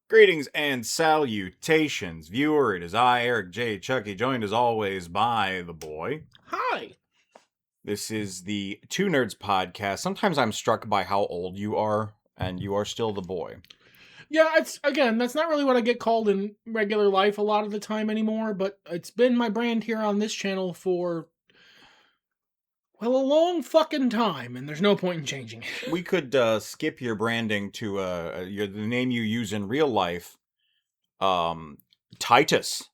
Greetings and salutations, viewer. It is I, Eric J. Chucky, joined as always by the boy. Hi. This is the Two Nerds podcast. Sometimes I'm struck by how old you are, and you are still the boy. Yeah, that's not really what I get called in regular life a lot of the time anymore, but it's been my brand here on this channel for, well, a long fucking time, and there's no point in changing it. We could skip your branding to the name you use in real life, Titus.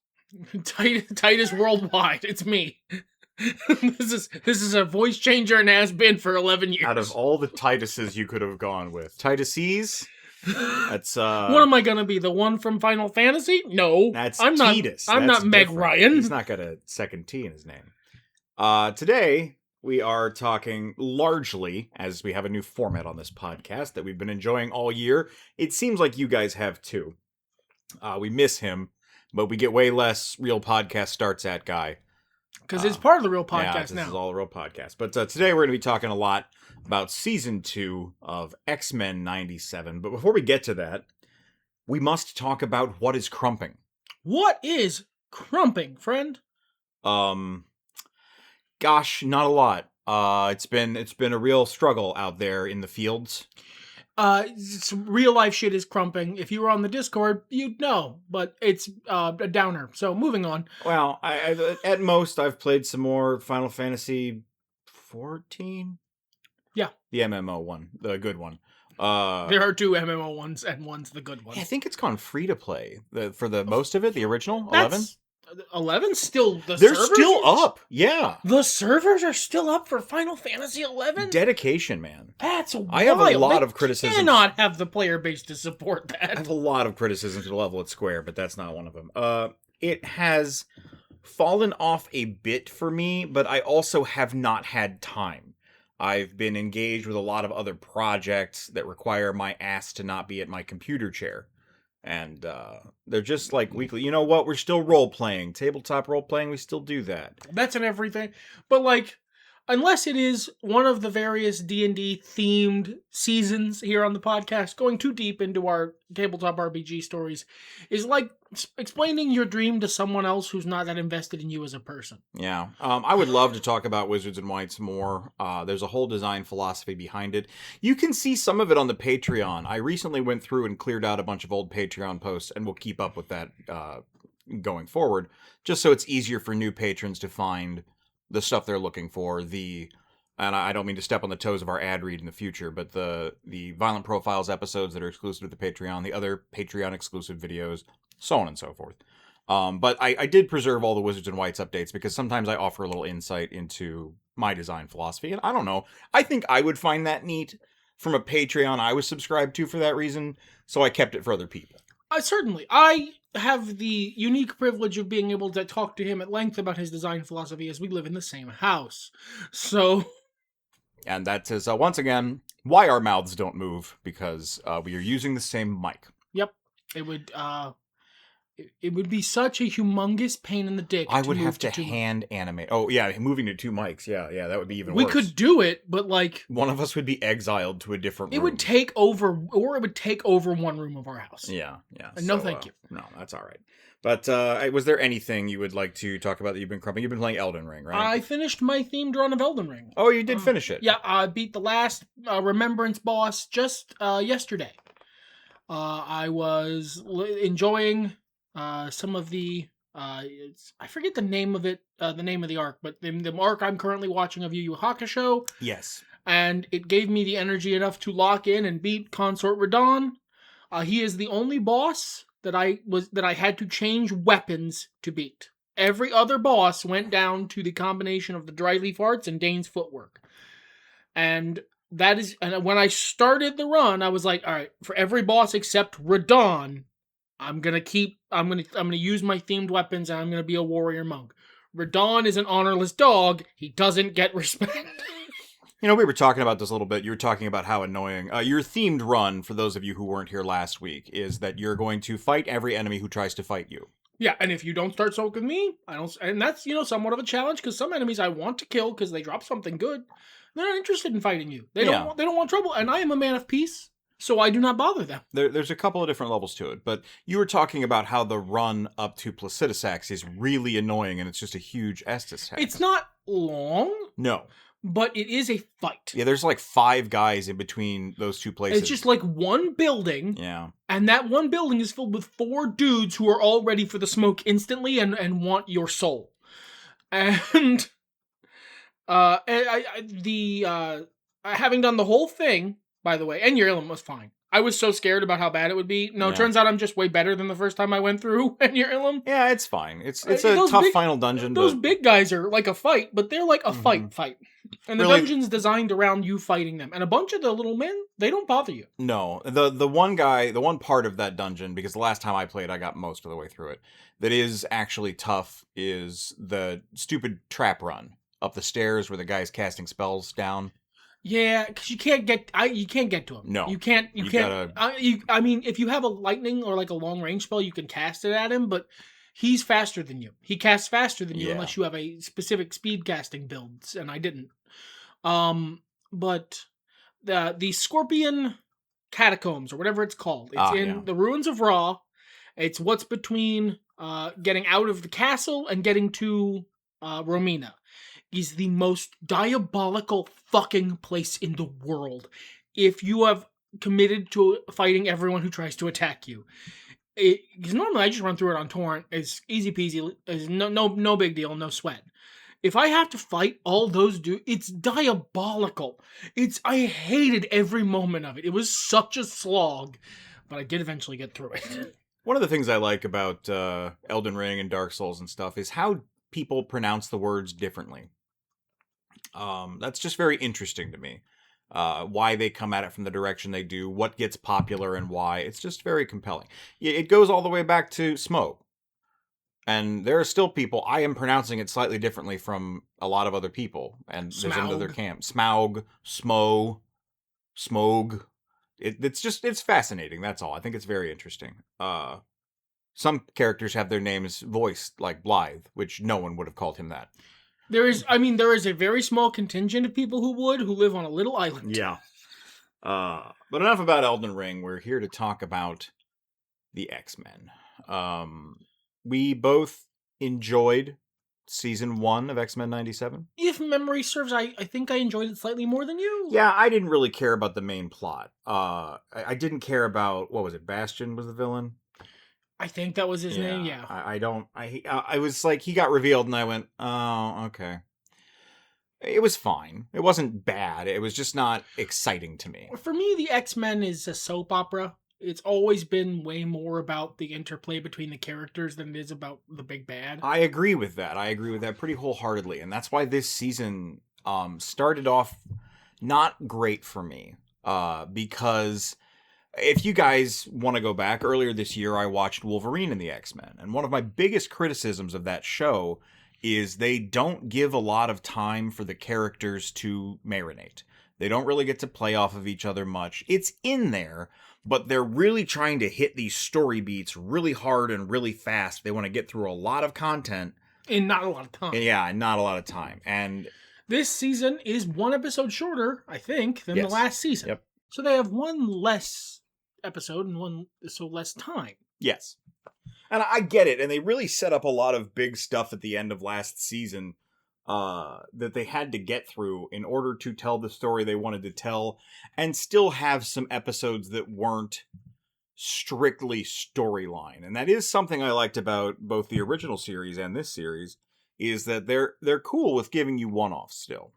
Titus Worldwide, it's me. This is a voice changer and has been for 11 years. Out of all the Tituses you could have gone with. Tituses? That's What am I gonna be? The one from Final Fantasy? No. That's I'm Titus. I'm That's not Meg different. Ryan. He's not got a second T in his name. Today we are talking largely, as we have a new format on this podcast that we've been enjoying all year. It seems like you guys have too. We miss him, but we get way less real podcast starts at guy. Because it's part of the real podcast this now. is all a real podcast. But today we're going to be talking a lot about Season 2 of X-Men 97. But before we get to that, we must talk about what is crumping. What is crumping, friend? Gosh, not a lot. It's been a real struggle out there in the fields. Real life shit is crumping. If you were on the Discord, you'd know, but it's a downer. So moving on. Well, I at most I've played some more Final Fantasy 14. Yeah, the MMO one, the good one. There are two MMO ones, and one's the good one. I think it's gone free to play for the most of it. The original 11. 11 still They're still up. Yeah, the servers are still up for Final Fantasy 11. Dedication, man. That's wild. I have a lot of criticism. Cannot have the player base to support that. I have a lot of criticism to the level at Square, but that's not one of them. It has fallen off a bit for me, but I also have not had time. I've been engaged with a lot of other projects that require my ass to not be at my computer chair. And they're just like weekly. You know what? We're still role-playing. Tabletop role-playing, we still do that. That's in everything. But, like, unless it is one of the various D&D themed seasons here on the podcast, going too deep into our tabletop RPG stories is like explaining your dream to someone else who's not that invested in you as a person. Yeah. I would love to talk about Wizards and Whites more. There's a whole design philosophy behind it. You can see some of it on the Patreon. I recently went through and cleared out a bunch of old Patreon posts, and we'll keep up with that going forward, just so it's easier for new patrons to find the stuff they're looking for. And I don't mean to step on the toes of our ad read in the future, but the Violent Profiles episodes that are exclusive to the Patreon, the other Patreon exclusive videos, so on and so forth. But I did preserve all the Wizards and Whites updates because sometimes I offer a little insight into my design philosophy. And I don't know, I think I would find that neat from a Patreon I was subscribed to for that reason, so I kept it for other people. Certainly. I have the unique privilege of being able to talk to him at length about his design philosophy as we live in the same house. So... And that is, once again, why our mouths don't move, because we are using the same mic. Yep. It would be such a humongous pain in the dick. I would have to hand animate. Oh, yeah, moving to two mics. Yeah, that would be even worse. We could do it, but like... one of us would be exiled to a different room. It would take over one room of our house. Yeah. No, thank you. No, that's all right. But was there anything you would like to talk about that you've been crumping? You've been playing Elden Ring, right? I finished my themed run of Elden Ring. Oh, you did finish it? Yeah, I beat the last Remembrance boss just yesterday. I was enjoying some of the... I forget the name of it, the name of the arc, but the arc I'm currently watching of Yu Yu Hakusho. Yes. And it gave me the energy enough to lock in and beat Consort Radahn. He is the only boss that I had to change weapons to beat. Every other boss went down to the combination of the dry leaf arts and Dane's footwork. And when I started the run, I was like, all right, for every boss except Radahn, I'm gonna use my themed weapons and I'm gonna be a warrior monk. Radahn is an honorless dog. He doesn't get respect. You know, we were talking about this a little bit. You were talking about how annoying your themed run, for those of you who weren't here last week, is that you're going to fight every enemy who tries to fight you. Yeah, and if you don't start soaking me, I don't. And that's, somewhat of a challenge, because some enemies I want to kill because they drop something good. They're not interested in fighting you. They don't want trouble, and I am a man of peace. So I do not bother them. There's a couple of different levels to it, but you were talking about how the run up to Placidusax is really annoying, and it's just a huge Estus hack. It's not long. No. But it is a fight. Yeah, there's like 5 guys in between those two places. It's just like one building. Yeah. And that one building is filled with 4 dudes who are all ready for the smoke instantly and want your soul. And having done the whole thing, by the way, and your Ilum was fine. I was so scared about how bad it would be. No, it turns out I'm just way better than the first time I went through and your Ilum. Yeah, it's fine. It's a tough final dungeon. Those big guys are like a fight, but they're like a fight. And the dungeon's designed around you fighting them. And a bunch of the little men, they don't bother you. No. The one part of that dungeon, because the last time I played, I got most of the way through it, that is actually tough is the stupid trap run up the stairs where the guy's casting spells down. Yeah, because you can't get to him. No, you can't. I mean, if you have a lightning or like a long range spell, you can cast it at him. But he's faster than you. He casts faster than you unless you have a specific speed casting builds, and I didn't. But the Scorpion Catacombs or whatever it's called. It's in the Ruins of Ra. It's what's between getting out of the castle and getting to Romina. Is the most diabolical fucking place in the world if you have committed to fighting everyone who tries to attack you. Because normally I just run through it on torrent. It's easy peasy. It's no big deal, no sweat. If I have to fight all those dudes, it's diabolical. I hated every moment of it. It was such a slog, but I did eventually get through it. One of the things I like about Elden Ring and Dark Souls and stuff is how people pronounce the words differently. That's just very interesting to me. Why they come at it from the direction they do, what gets popular and why. It's just very compelling. It goes all the way back to Smoke. And there are still people, I am pronouncing it slightly differently from a lot of other people. And there's another camp. Smaug, Smo, Smog. It's fascinating, that's all. I think it's very interesting. Some characters have their names voiced like Blythe, which no one would have called him that. There is a very small contingent of people who live on a little island. Yeah. But enough about Elden Ring. We're here to talk about the X-Men. We both enjoyed season 1 of X-Men 97. If memory serves, I think I enjoyed it slightly more than you. Yeah, I didn't really care about the main plot. I didn't care about, what was it, Bastion was the villain? I think that was his name, yeah. I was like, he got revealed and I went, oh, okay. It was fine. It wasn't bad. It was just not exciting to me. For me, the X-Men is a soap opera. It's always been way more about the interplay between the characters than it is about the big bad. I agree with that. Pretty wholeheartedly. And that's why this season started off not great for me. Because if you guys want to go back, earlier this year I watched Wolverine and the X-Men. And one of my biggest criticisms of that show is they don't give a lot of time for the characters to marinate. They don't really get to play off of each other much. It's in there, but they're really trying to hit these story beats really hard and really fast. They want to get through a lot of content. In not a lot of time. Yeah, in not a lot of time. And this season is 1 episode shorter, I think, than the last season. Yep. So they have 1 less episode and 1 less time. Yes. And I get it. And they really set up a lot of big stuff at the end of last season that they had to get through in order to tell the story they wanted to tell and still have some episodes that weren't strictly storyline. And that is something I liked about both the original series and this series, is that they're cool with giving you one-offs still.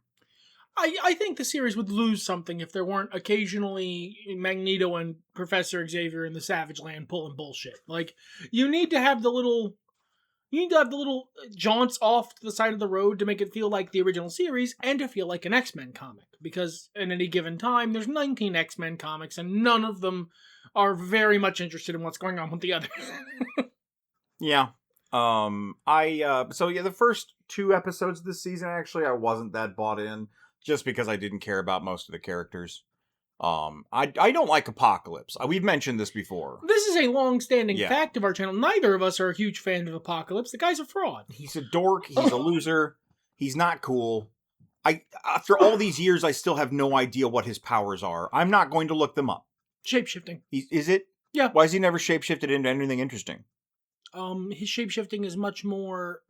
I think the series would lose something if there weren't occasionally Magneto and Professor Xavier in the Savage Land pulling bullshit. Like, you need to have the little jaunts off to the side of the road to make it feel like the original series and to feel like an X-Men comic. Because at any given time, there's 19 X-Men comics and none of them are very much interested in what's going on with the others. Yeah. The first 2 episodes of this season, actually, I wasn't that bought in. Just because I didn't care about most of the characters. I don't like Apocalypse. We've mentioned this before. This is a long-standing fact of our channel. Neither of us are a huge fan of Apocalypse. The guy's a fraud. He's a dork. He's a loser. He's not cool. After all these years, I still have no idea what his powers are. I'm not going to look them up. Shapeshifting. Is it? Yeah. Why is he never shapeshifted into anything interesting? His shapeshifting is much more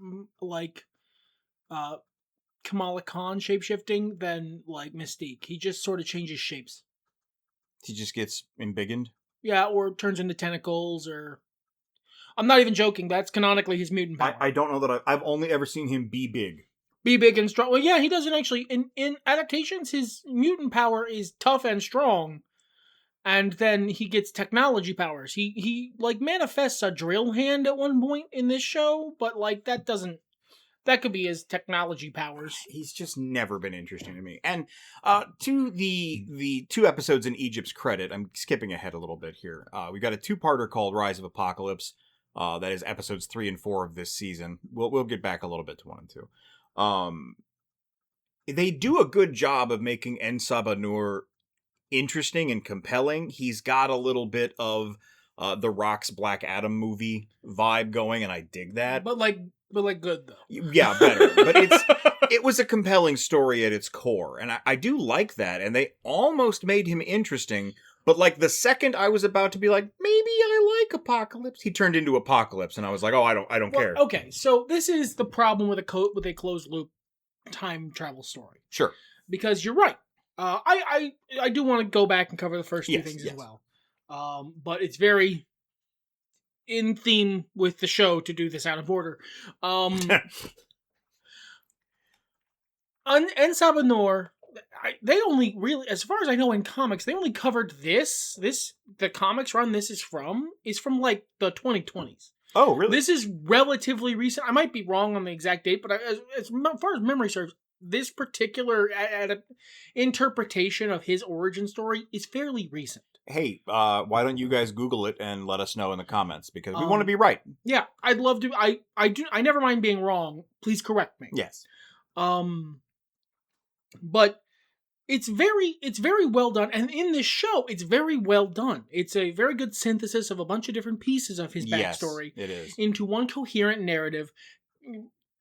like uh, Kamala Khan shapeshifting than like Mystique. He just sort of changes shapes. He just gets embiggened? Yeah, or turns into tentacles, or... I'm not even joking. That's canonically his mutant power. I don't know that I've only ever seen him be big. Be big and strong. Well, yeah, he doesn't actually. In adaptations, his mutant power is tough and strong. And then he gets technology powers. He like manifests a drill hand at one point in this show, but like that could be his technology powers. He's just never been interesting to me. And to the 2 episodes in Egypt's credit, I'm skipping ahead a little bit here. We got a 2-parter called Rise of Apocalypse. That is episodes 3 and 4 of this season. We'll get back a little bit to 1 and 2. They do a good job of making En Sabanur interesting and compelling. He's got a little bit of the Rock's Black Adam movie vibe going, and I dig that. But like good though. Yeah, better. But it was a compelling story at its core, and I do like that. And they almost made him interesting. But like the second I was about to be like, maybe I like Apocalypse, he turned into Apocalypse, and I was like, oh, I don't care. Okay, so this is the problem with a closed loop time travel story. Sure, because you're right. I do want to go back and cover the first 2 things as well. But it's very in theme with the show to do this out of order. En Sabanur, they only really, as far as I know in comics, they only covered this. The comics run this is from like the 2020s. Oh, really? This is relatively recent. I might be wrong on the exact date, but as far as memory serves, this particular interpretation of his origin story is fairly recent. Hey, why don't you guys Google it and let us know in the comments, because we want to be right. Yeah, I'd love to. I never mind being wrong. Please correct me. Yes. But it's very well done, and in this show, it's very well done. It's a very good synthesis of a bunch of different pieces of his backstory it is. into one coherent narrative,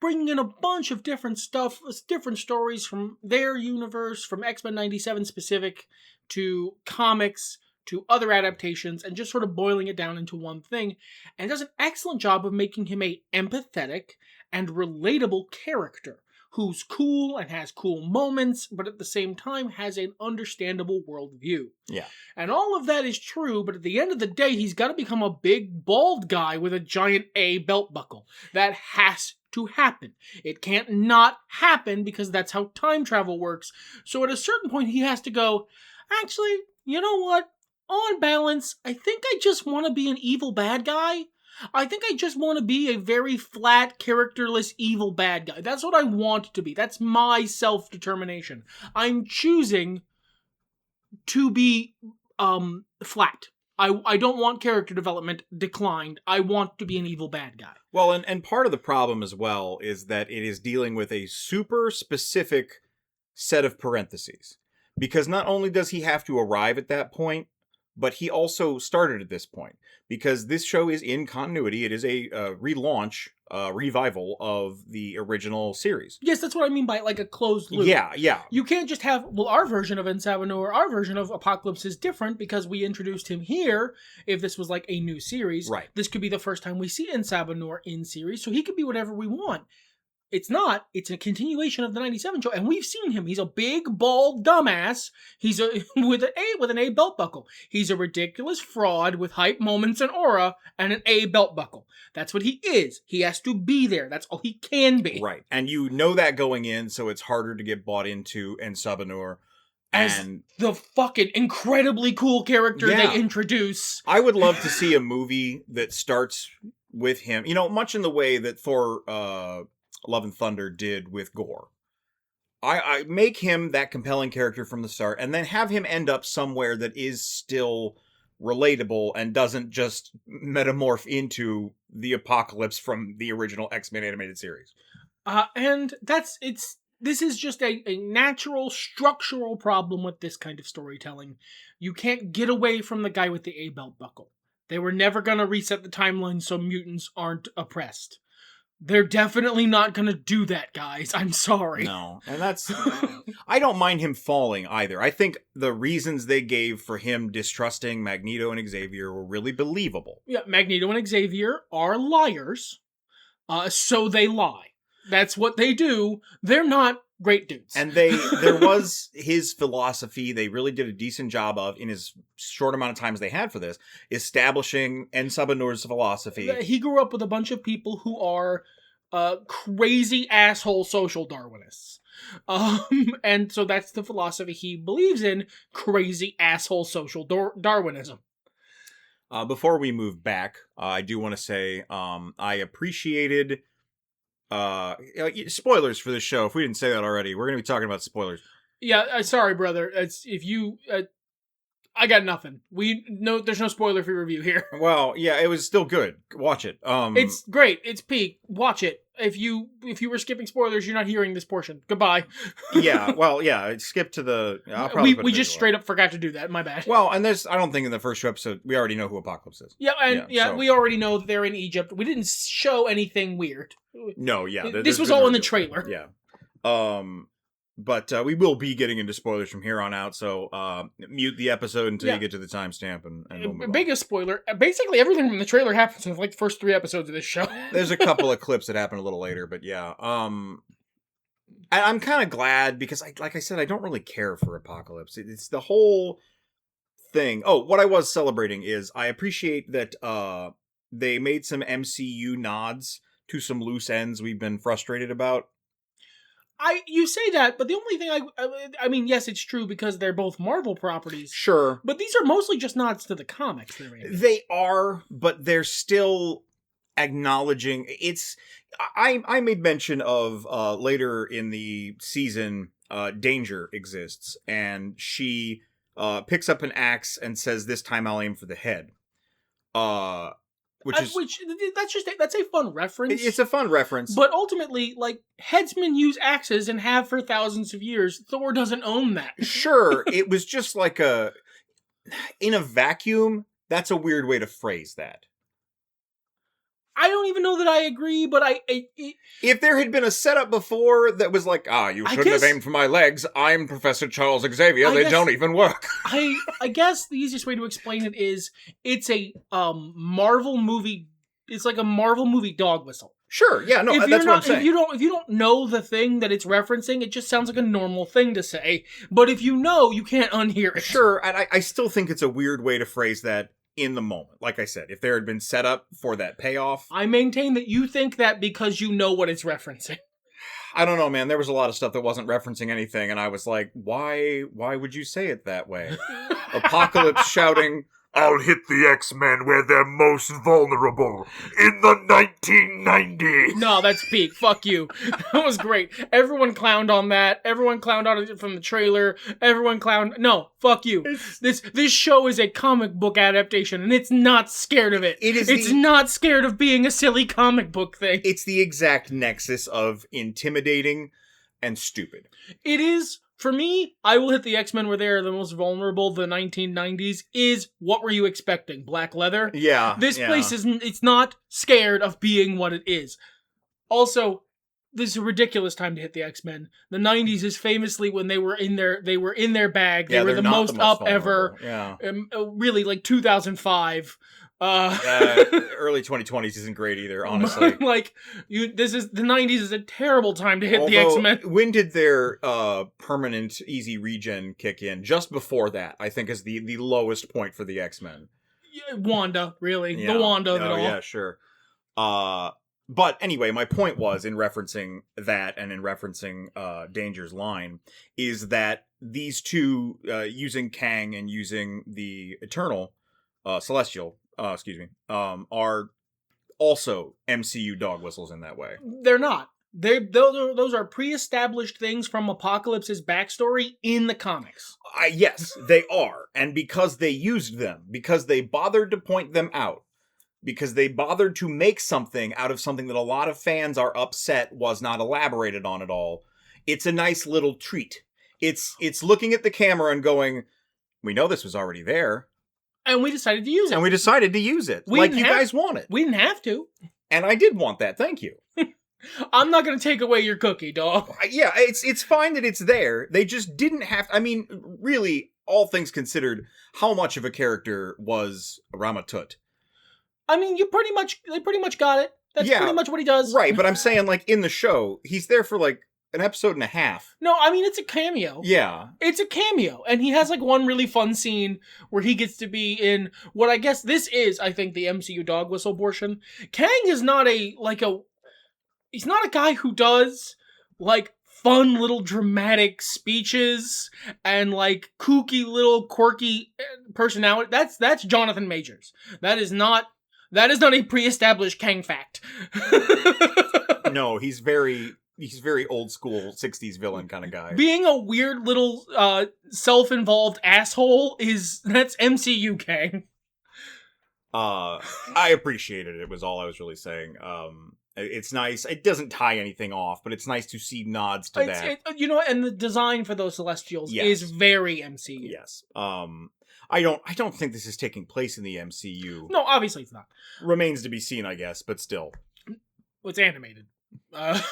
bringing in a bunch of different stuff, different stories from their universe, from X-Men 97 specific to comics to other adaptations, and just sort of boiling it down into one thing, and does an excellent job of making him a empathetic and relatable character who's cool and has cool moments, but at the same time has an understandable worldview. Yeah. And all of that is true, but at the end of the day, he's got to become a big, bald guy with a giant A belt buckle. That has to happen. It can't not happen because that's how time travel works. So at a certain point, he has to go, actually, you know what? On balance, I think I just want to be an evil bad guy. I think I just want to be a very flat, characterless, evil bad guy. That's what I want to be. That's my self-determination. I'm choosing to be flat. I don't want character development declined. I want to be an evil bad guy. Well, and part of the problem as well is that it is dealing with a super specific set of parentheses. Because not only does he have to arrive at that point, but he also started at this point. Because this show is in continuity. It is a relaunch, revival of the original series. Yes, that's what I mean by like a closed loop. Yeah. You can't just have, well, our version of En Sabanur, our version of Apocalypse is different because we introduced him here. If this was like a new series, right, this could be the first time we see En Sabanur in series, so he could be whatever we want. It's not. It's a continuation of the 97 show, and we've seen him. He's a big, bald dumbass. He's with an A belt buckle. He's a ridiculous fraud with hype moments and aura and an A belt buckle. That's what he is. He has to be there. That's all he can be. Right, and you know that going in, so it's harder to get bought into En Sabanur. As the fucking incredibly cool character they introduce. I would love to see a movie that starts with him, much in the way that Thor Love and Thunder did with Gore. I make him that compelling character from the start, and then have him end up somewhere that is still relatable and doesn't just metamorph into the Apocalypse from the original X-Men animated series. This is just a natural structural problem with this kind of storytelling. You can't get away from the guy with the A belt buckle. They were never going to reset the timeline so mutants aren't oppressed. They're definitely not going to do that, guys. I'm sorry. No, and that's... I don't mind him falling either. I think the reasons they gave for him distrusting Magneto and Xavier were really believable. Yeah, Magneto and Xavier are liars, so they lie. That's what they do. They're not great dudes. And there was his philosophy they really did a decent job of, in as short amount of time as they had for this, establishing En Sabanur's philosophy. He grew up with a bunch of people who are crazy asshole social Darwinists. And so that's the philosophy he believes in, crazy asshole social Darwinism. Before we move back, I do want to say I appreciated... spoilers for this show. If we didn't say that already, we're going to be talking about spoilers. Yeah, sorry, brother. I got nothing. There's no spoiler-free review here. Well, yeah, it was still good. Watch it. It's great. It's peak. Watch it. If you were skipping spoilers, you're not hearing this portion. Goodbye. Yeah, well, yeah, skip to the... we just straight up forgot to do that. My bad. Well, and I don't think in the first 2 episodes, we already know who Apocalypse is. Yeah, so. We already know that they're in Egypt. We didn't show anything weird. No, yeah. This was all in the trailer. Yeah. But we will be getting into spoilers from here on out, so mute the episode until you get to the timestamp, and we'll move biggest spoiler, basically everything from the trailer happens in like the first 3 episodes of this show. There's a couple of clips that happen a little later, but yeah. I'm kind of glad, because, like I said, I don't really care for Apocalypse. It's the whole thing. Oh, what I was celebrating is I appreciate that they made some MCU nods to some loose ends we've been frustrated about. You say that, but the only thing I mean, yes, it's true because they're both Marvel properties. Sure. But these are mostly just nods to the comics they're in. They are, but they're still acknowledging it's... I made mention of later in the season, Danger exists, and she picks up an axe and says, "This time I'll aim for the head." That's a fun reference. It's a fun reference. But ultimately, like, headsmen use axes and have for thousands of years. Thor doesn't own that. Sure, it was just like in a vacuum, that's a weird way to phrase that. I don't even know that I agree, but if there had been a setup before that was like, you shouldn't have aimed for my legs, I'm Professor Charles Xavier, they don't even work. I guess the easiest way to explain it is it's a Marvel movie. It's like a Marvel movie dog whistle. Sure, yeah, no, that's what I'm saying. If you don't know the thing that it's referencing, it just sounds like a normal thing to say. But if you know, you can't unhear it. Sure, and I still think it's a weird way to phrase that in the moment. Like I said, if there had been set up for that payoff... I maintain that you think that because you know what it's referencing. I don't know, man. There was a lot of stuff that wasn't referencing anything, and I was like, why would you say it that way? Apocalypse shouting, "I'll hit the X-Men where they're most vulnerable in the 1990s." No, that's peak. Fuck you. That was great. Everyone clowned on that. Everyone clowned on it from the trailer. Everyone clowned. No, fuck you. This show is a comic book adaptation, and it's not scared of it. It's not scared of being a silly comic book thing. It's the exact nexus of intimidating and stupid. It is. For me, I will hit the X-Men where they are the most vulnerable. The 1990s is, what were you expecting? Black leather? Yeah. This place it's not scared of being what it is. Also, this is a ridiculous time to hit the X-Men. The 90s is famously when they were in their bag. They were the most up ever. Yeah. Really, like 2005. Early 2020s isn't great either, honestly. The 90s is a terrible time to hit the X-Men. When did their permanent easy regen kick in? Just before that, I think, is the lowest point for the X-Men. Wanda, really. Yeah. The Wanda of it all. Yeah, sure. But anyway, my point was, in referencing that and in referencing Danger's line, is that these two, using Kang and using the Eternal, Celestial, are also MCU dog whistles in that way. They're not. Those are pre-established things from Apocalypse's backstory in the comics. Yes, they are. And because they used them, because they bothered to point them out, because they bothered to make something out of something that a lot of fans are upset was not elaborated on at all, it's a nice little treat. It's looking at the camera and going, we know this was already there. And we decided to use it. Like you guys want it. We didn't have to. And I did want that. Thank you. I'm not gonna take away your cookie, dog. Yeah, it's fine that it's there. They just didn't have. I mean, really, all things considered, how much of a character was Ramatut? I mean, they pretty much got it. That's Yeah, pretty much what he does. Right, but I'm saying, like, in the show, he's there for, like, an episode and a half. No, I mean, it's a cameo. Yeah. It's a cameo. And he has, like, one really fun scene where he gets to be in what I guess this is, I think, the MCU dog whistle portion. Kang is not he's not a guy who does, like, fun little dramatic speeches and, like, kooky little quirky personality. That's Jonathan Majors. That is not a pre-established Kang fact. No, he's very old school 60s villain kind of guy. Being a weird little self-involved asshole that's MCU Kang. I appreciated it, was all I was really saying. It's nice. It doesn't tie anything off, but it's nice to see nods to that. And the design for those Celestials Yes. is very MCU. Yes. I don't think this is taking place in the MCU. No, obviously it's not. Remains to be seen, I guess, but still. Well, it's animated. I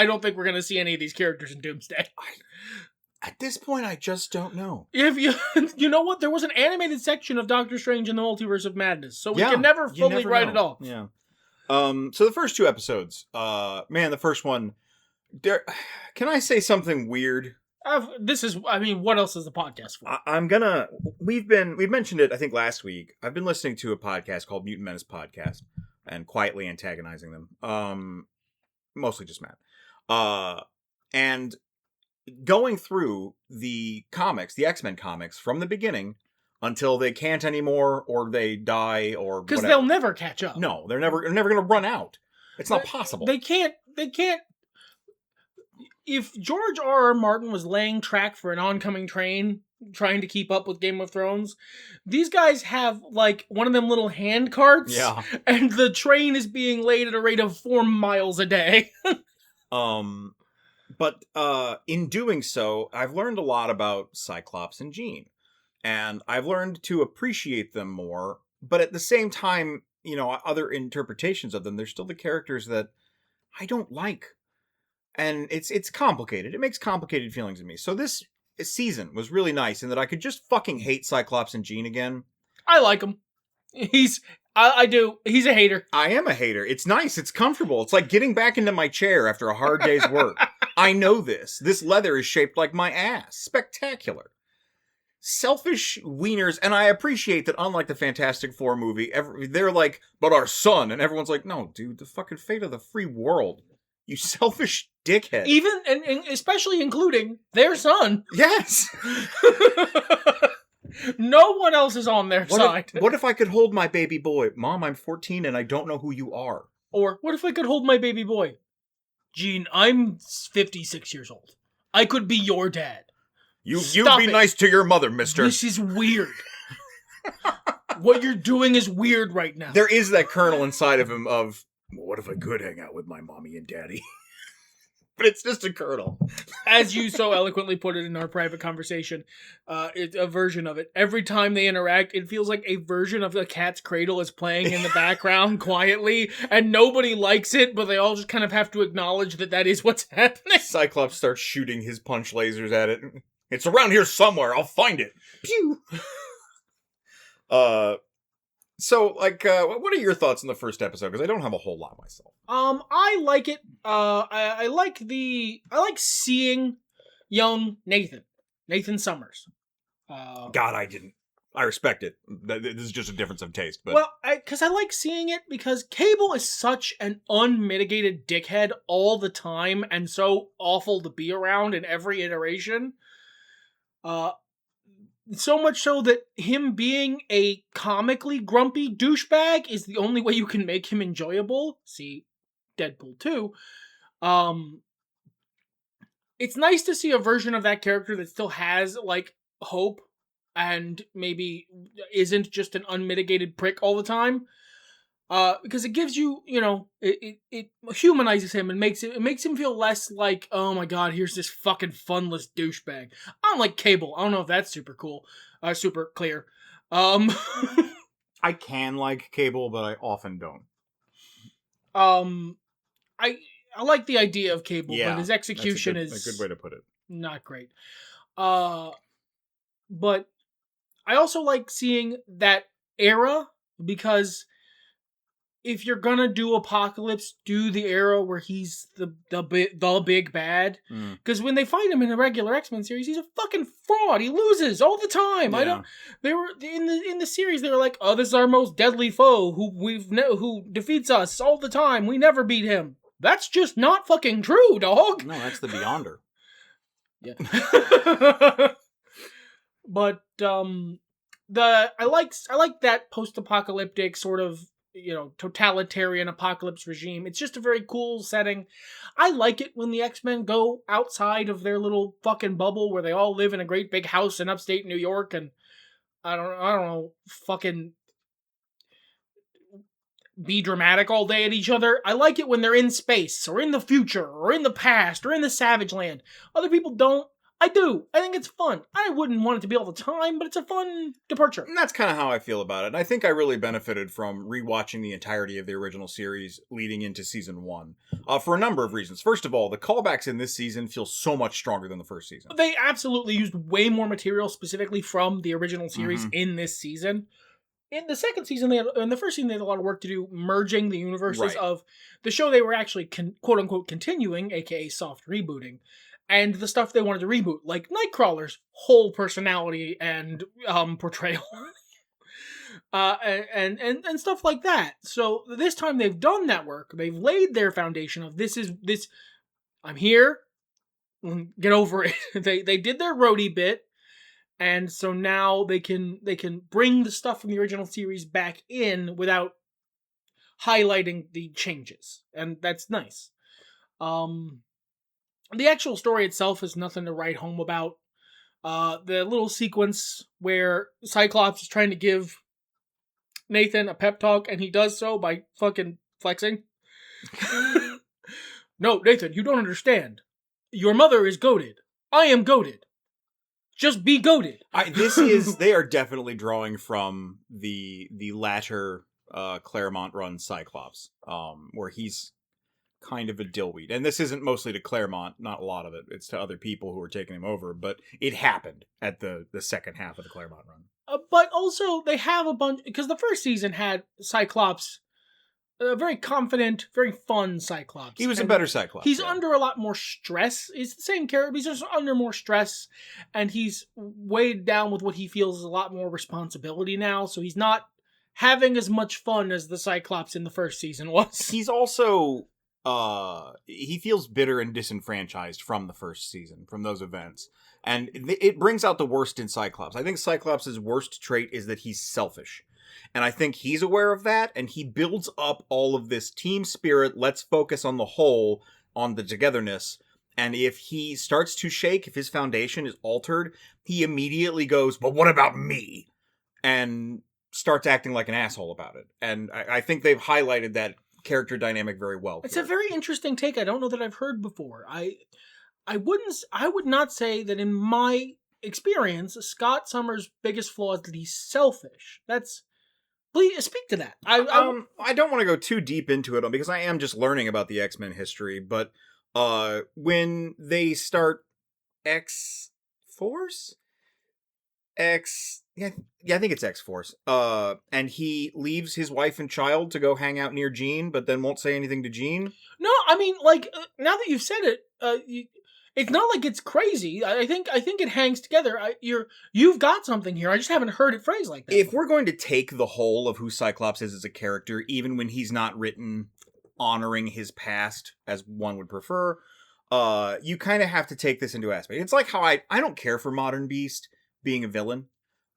don't think we're going to see any of these characters in Doomsday. At this point, I just don't know. If you know what? There was an animated section of Doctor Strange in the Multiverse of Madness, so we can never fully write it off. Yeah. So the first two episodes, man, the first one, can I say something weird? What else is the podcast for? We've mentioned it, I think, last week. I've been listening to a podcast called Mutant Menace Podcast and quietly antagonizing them. Mostly just Matt. And going through the comics, the X-Men comics, from the beginning until they can't anymore or they die or because they'll never catch up. No, they're never going to run out. It's not possible. They can't. If George R.R. Martin was laying track for an oncoming train, trying to keep up with Game of Thrones, these guys have, like, one of them little hand carts, and the train is being laid at a rate of 4 miles a day. But in doing so, I've learned a lot about Cyclops and Jean, and I've learned to appreciate them more, but at the same time, other interpretations of them, they're still the characters that I don't like. And it's complicated. It makes complicated feelings in me. So this season was really nice in that I could just fucking hate Cyclops and Jean again. I like him. I do. He's a hater. I am a hater. It's nice. It's comfortable. It's like getting back into my chair after a hard day's work. I know this. This leather is shaped like my ass. Spectacular. Selfish wieners, and I appreciate that unlike the Fantastic Four movie, they're like, but our son, and everyone's like, no, dude, the fucking fate of the free world. You selfish dickhead. Even, and especially including their son. Yes! No one else is on their side. What if I could hold my baby boy? Mom, I'm 14 and I don't know who you are. Or, what if I could hold my baby boy? Gene, I'm 56 years old. I could be your dad. You be nice to your mother, mister. This is weird. What you're doing is weird right now. There is that kernel inside of him of, well, what if I could hang out with my mommy and daddy? But it's just a kernel. As you so eloquently put it in our private conversation, it's a version of it. Every time they interact, it feels like a version of the Cat's Cradle is playing in the background quietly, and nobody likes it, but they all just kind of have to acknowledge that is what's happening. Cyclops starts shooting his punch lasers at it. It's around here somewhere. I'll find it. Pew! So, like, what are your thoughts on the first episode? Because I don't have a whole lot myself. I like it. I like seeing young Nathan Summers. God, I didn't. I respect it. This is just a difference of taste. But well, because I like seeing it because Cable is such an unmitigated dickhead all the time and so awful to be around in every iteration. So much so that him being a comically grumpy douchebag is the only way you can make him enjoyable. See Deadpool 2. It's nice to see a version of that character that still has, like, hope and maybe isn't just an unmitigated prick all the time. Because it gives you, it humanizes him and makes him feel less like, oh my god, here's this fucking funless douchebag. Unlike Cable. I don't know if that's super cool, super clear. I can like Cable, but I often don't. I like the idea of Cable, Yeah, but his execution that's is a good way to put it. not great. But I also like seeing that era because if you're gonna do Apocalypse, do the era where he's the big bad. Mm. Because when they fight him in the regular X-Men series, he's a fucking fraud. He loses all the time. Yeah. They were in the series. They were like, "Oh, this is our most deadly foe, who defeats us all the time. We never beat him." That's just not fucking true, dog. No, that's the Beyonder. Yeah. But I like that post-apocalyptic sort of, totalitarian apocalypse regime. It's just a very cool setting. I like it when the X-Men go outside of their little fucking bubble where they all live in a great big house in upstate New York and I don't know, fucking be dramatic all day at each other. I like it when they're in space or in the future or in the past or in the Savage Land. Other people don't. I do. I think it's fun. I wouldn't want it to be all the time, but it's a fun departure. And that's kind of how I feel about it. And I think I really benefited from rewatching the entirety of the original series leading into season 1 for a number of reasons. First of all, the callbacks in this season feel so much stronger than the first season. They absolutely used way more material specifically from the original series in this season. In the second season, in the first season, they had a lot of work to do merging the universes of the show they were actually quote-unquote continuing, aka soft rebooting, and the stuff they wanted to reboot, like Nightcrawler's whole personality and portrayal, and stuff like that. So this time they've done that work. They've laid their foundation of this. I'm here. Get over it. They did their roadie bit, and so now they can bring the stuff from the original series back in without highlighting the changes, and that's nice. The actual story itself is nothing to write home about. The little sequence where Cyclops is trying to give Nathan a pep talk, and he does so by fucking flexing. No, Nathan, you don't understand. Your mother is goated. I am goated. Just be goated. They are definitely drawing from the latter Claremont run Cyclops, where he's kind of a dillweed. And this isn't mostly to Claremont, not a lot of it. It's to other people who are taking him over, but it happened at the second half of the Claremont run. But also, they have a bunch, because the first season had Cyclops, a very confident, very fun Cyclops. He was a better Cyclops. He's under a lot more stress. He's the same character, but he's just under more stress, and he's weighed down with what he feels is a lot more responsibility now, so he's not having as much fun as the Cyclops in the first season was. He's also he feels bitter and disenfranchised from the first season, from those events. And it brings out the worst in Cyclops. I think Cyclops' worst trait is that he's selfish. And I think he's aware of that, and he builds up all of this team spirit, let's focus on the whole, on the togetherness. And if he starts to shake, if his foundation is altered, he immediately goes, but what about me? And starts acting like an asshole about it. And I think they've highlighted that character dynamic very well. It's a very interesting take. I don't know that I've heard before. I would not say that in my experience, Scott Summers' biggest flaw is that he's selfish. Please speak to that. I don't want to go too deep into it because I am just learning about the X-Men history, but when they start X-Force? Yeah, I think it's X-Force. And he leaves his wife and child to go hang out near Jean, but then won't say anything to Jean. No, I mean, now that you've said it, it's not like it's crazy. I think it hangs together. You've got something here. I just haven't heard it phrased like that. If we're going to take the whole of who Cyclops is as a character, even when he's not written honoring his past as one would prefer, you kind of have to take this into aspect. It's like how I don't care for Modern Beast being a villain.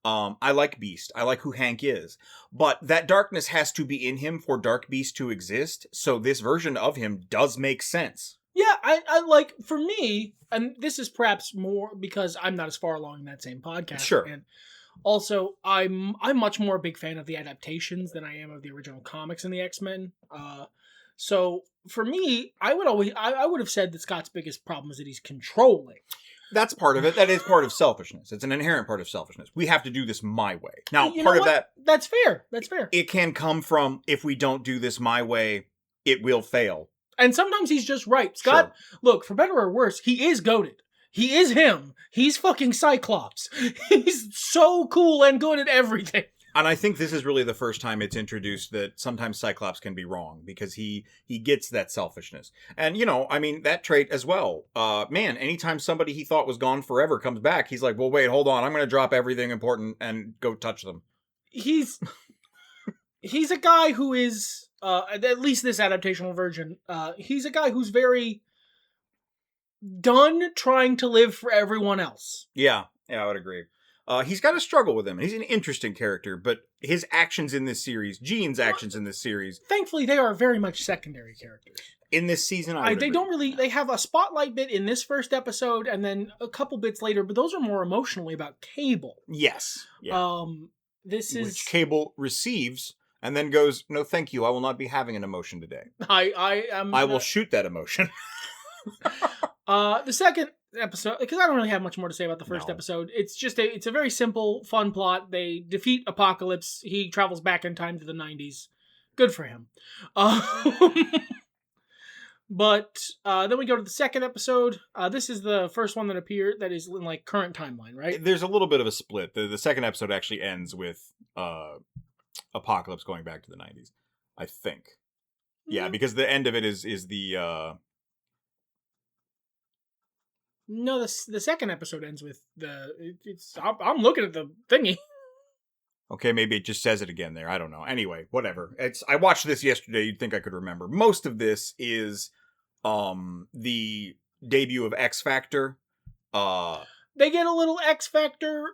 I like Beast. I like who Hank is. But that darkness has to be in him for Dark Beast to exist, so this version of him does make sense. Yeah, I like, for me, and this is perhaps more because I'm not as far along in that same podcast. Sure. And also, I'm much more a big fan of the adaptations than I am of the original comics in the X-Men. So, for me, I would have said that Scott's biggest problem is that he's controlling. That's part of it. That is part of selfishness. It's an inherent part of selfishness. We have to do this my way. Now, part of that... That's fair. That's fair. It can come from, if we don't do this my way, it will fail. And sometimes he's just right. Scott, look, for better or worse, he is goated. He is him. He's fucking Cyclops. He's so cool and good at everything. And I think this is really the first time it's introduced that sometimes Cyclops can be wrong, because he gets that selfishness. And, I mean, that trait as well. Man, anytime somebody he thought was gone forever comes back, he's like, well, wait, hold on. I'm going to drop everything important and go touch them. He's a guy who is, at least this adaptational version, he's a guy who's very done trying to live for everyone else. Yeah, I would agree. He's got a struggle with him. He's an interesting character, but his actions in this series, Jean's actions in this series... Thankfully, they are very much secondary characters. In this season, they have a spotlight bit in this first episode, and then a couple bits later, but those are more emotionally about Cable. Yes. Yeah. Which Cable receives... and then goes, no, thank you. I will not be having an emotion today. I will shoot that emotion. The second episode, because I don't really have much more to say about the first episode. It's a very simple, fun plot. They defeat Apocalypse. He travels back in time to the 90s. Good for him. But then we go to the second episode. This is the first one that is in like current timeline, right? There's a little bit of a split. The second episode actually ends with Apocalypse going back to the 90s, I think. Yeah, because the end of it is the No, the second episode ends with I'm looking at the thingy. Okay, maybe it just says it again there. I don't know. Anyway, whatever. I watched this yesterday. You'd think I could remember. Most of this is the debut of X Factor. They get a little X Factor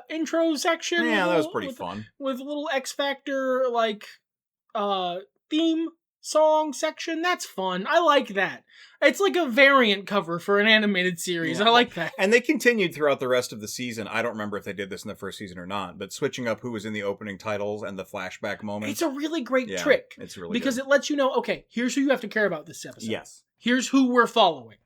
intro section. Yeah, that was pretty fun. With a little X Factor theme song section. That's fun. I like that. It's like a variant cover for an animated series. Yeah. I like that. And they continued throughout the rest of the season. I don't remember if they did this in the first season or not, but switching up who was in the opening titles and the flashback moments. It's a really great trick. It's really because good. It lets you know, okay, here's who you have to care about this episode. Yes. Here's who we're following.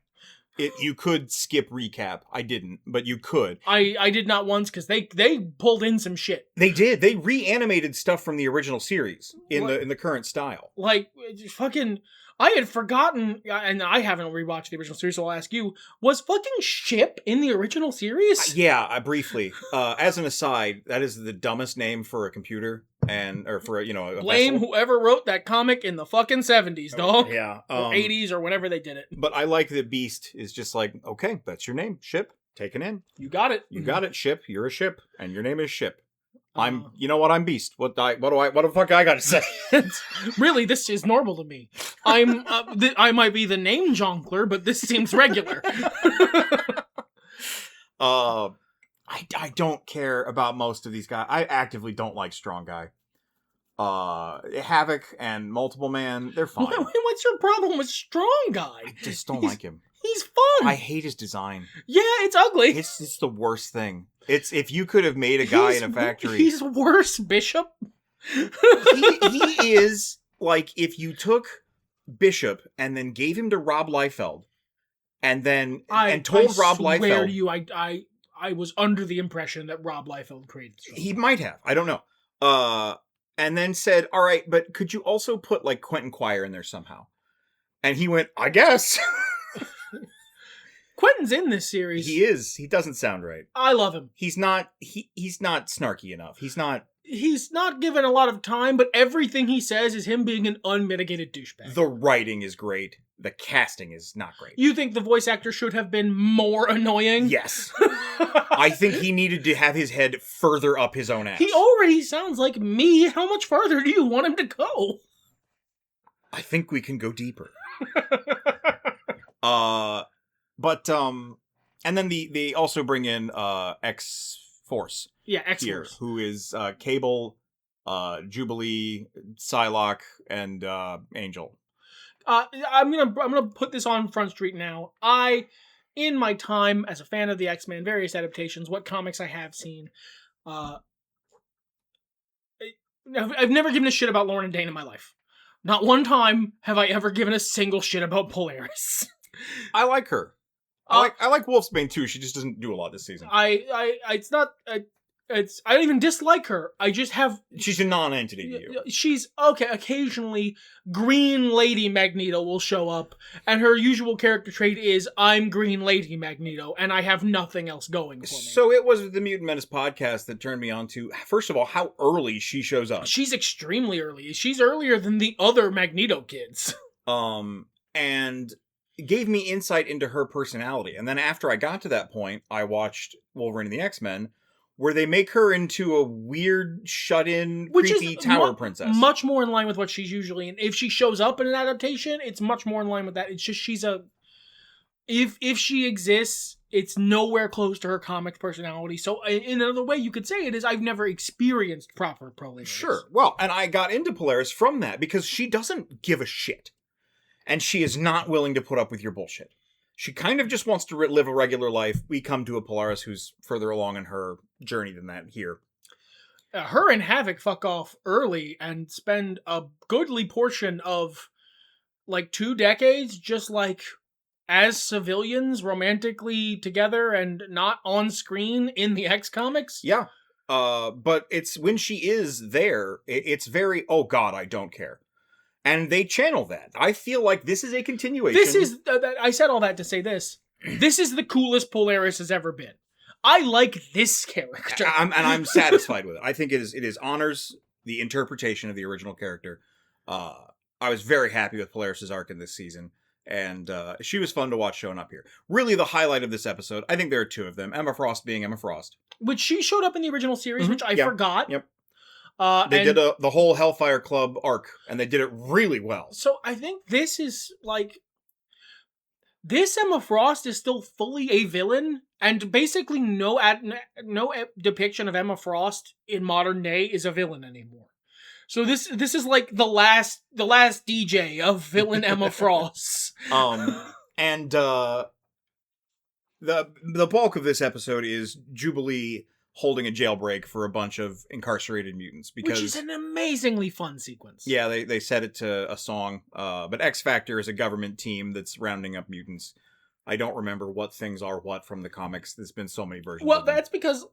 You could skip recap. I didn't, but you could. I did not once because they pulled in some shit. They did. They reanimated stuff from the original series in the current style. Like fucking, I had forgotten, and I haven't rewatched the original series, so I'll ask you: was fucking Ship in the original series? Yeah, briefly. As an aside, that is the dumbest name for a computer or for a blame vessel. Whoever wrote that comic in the fucking 70s, dog. Yeah, or 80s or whenever they did it. But I like that Beast is just like, okay, that's your name, Ship. Taken in. You got it. You got it, Ship. You're a ship, and your name is Ship. You know what? I'm Beast. What the fuck I gotta say? Really, this is normal to me. I might be the name jonkler, but this seems regular. I don't care about most of these guys. I actively don't like Strong Guy. Havoc and Multiple Man, they're fine. What's your problem with Strong Guy? I just don't like him. He's fun. I hate his design. Yeah, it's ugly. It's the worst thing. It's if you could have made a guy in a factory. He's worse, Bishop. he is like if you took Bishop and then gave him to Rob Liefeld, and told Rob Liefeld. I swear to you, I was under the impression that Rob Liefeld created Strong Guy. He might have. I don't know. And then said, all right, but could you also put like Quentin Quire in there somehow? And he went, I guess. Quentin's in this series. He is. He doesn't sound right. I love him. He's not snarky enough. He's not given a lot of time, but everything he says is him being an unmitigated douchebag. The writing is great. The casting is not great. You think the voice actor should have been more annoying? Yes. I think he needed to have his head further up his own ass. He already sounds like me. How much further do you want him to go? I think we can go deeper. And then they also bring in X-Force. Yeah, X-Force. Who is Cable, Jubilee, Psylocke, and Angel. I'm gonna put this on Front Street now. In my time as a fan of the X-Men, various adaptations, what comics I have seen, I've never given a shit about Lauren and Dane in my life. Not one time have I ever given a single shit about Polaris. I like her. I like Wolfsbane too. She just doesn't do a lot this season. It's not. I don't even dislike her. I just have... She's a non-entity to you. She's, okay, occasionally Green Lady Magneto will show up, and her usual character trait is, I'm Green Lady Magneto, and I have nothing else going for me. So it was the Mutant Menace podcast that turned me on to, first of all, how early she shows up. She's extremely early. She's earlier than the other Magneto kids. And gave me insight into her personality. And then after I got to that point, I watched Wolverine and the X-Men, where they make her into a weird, shut-in, creepy tower princess. Much more in line with what she's usually in. If she shows up in an adaptation, it's much more in line with that. It's just she's a... If she exists, it's nowhere close to her comic personality. So in another way you could say it is, I've never experienced proper Polaris. Sure. Well, and I got into Polaris from that, because she doesn't give a shit. And she is not willing to put up with your bullshit. She kind of just wants to live a regular life. We come to a Polaris who's further along in her journey than that here. Her and Havoc fuck off early and spend a goodly portion of, 2 decades just, as civilians, romantically together and not on screen in the X comics. Yeah. But it's when she is there, it's very, oh God, I don't care. And they channel that. I feel like this is a continuation. This is, I said all that to say this. This is the coolest Polaris has ever been. I like this character. I'm satisfied with it. I think it is honors the interpretation of the original character. I was very happy with Polaris' arc in this season. And she was fun to watch showing up here. Really the highlight of this episode, I think there are 2 of them. Emma Frost being Emma Frost. Which she showed up in the original series, which I forgot. Yep. They did the whole Hellfire Club arc, and they did it really well. So I think this is, this Emma Frost is still fully a villain, and basically no depiction of Emma Frost in modern day is a villain anymore. So this is the last DJ of villain Emma Frost. And the bulk of this episode is Jubilee holding a jailbreak for a bunch of incarcerated mutants, because which is an amazingly fun sequence. Yeah, they set it to a song. But X Factor is a government team that's rounding up mutants. I don't remember what things are what from the comics. There's been so many versions. Well, that's because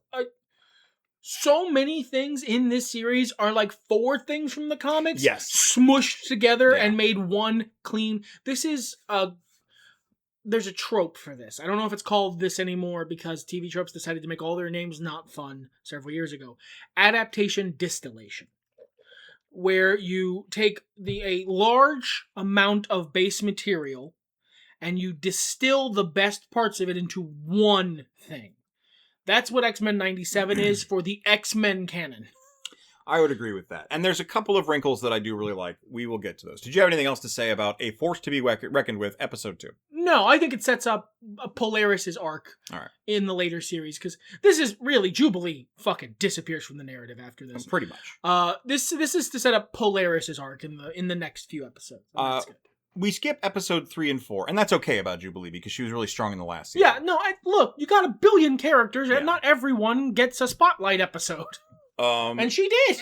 so many things in this series are 4 things from the comics, smushed together and made one clean. This is there's a trope for this. I don't know if it's called this anymore because TV tropes decided to make all their names not fun several years ago. Adaptation distillation. Where you take a large amount of base material and you distill the best parts of it into one thing. That's what X-Men 97 is for the X-Men canon. I would agree with that. And there's a couple of wrinkles that I do really like. We will get to those. Did you have anything else to say about A Force to be Reckoned With, Episode 2? No, I think it sets up Polaris' arc in the later series, because this is really, Jubilee fucking disappears from the narrative after this. Pretty much. This is to set up Polaris' arc in the next few episodes. That's good. We skip episode 3 and 4, and that's okay about Jubilee, because she was really strong in the last season. Yeah, no, look, you got 1 billion characters, and not everyone gets a spotlight episode. And she did.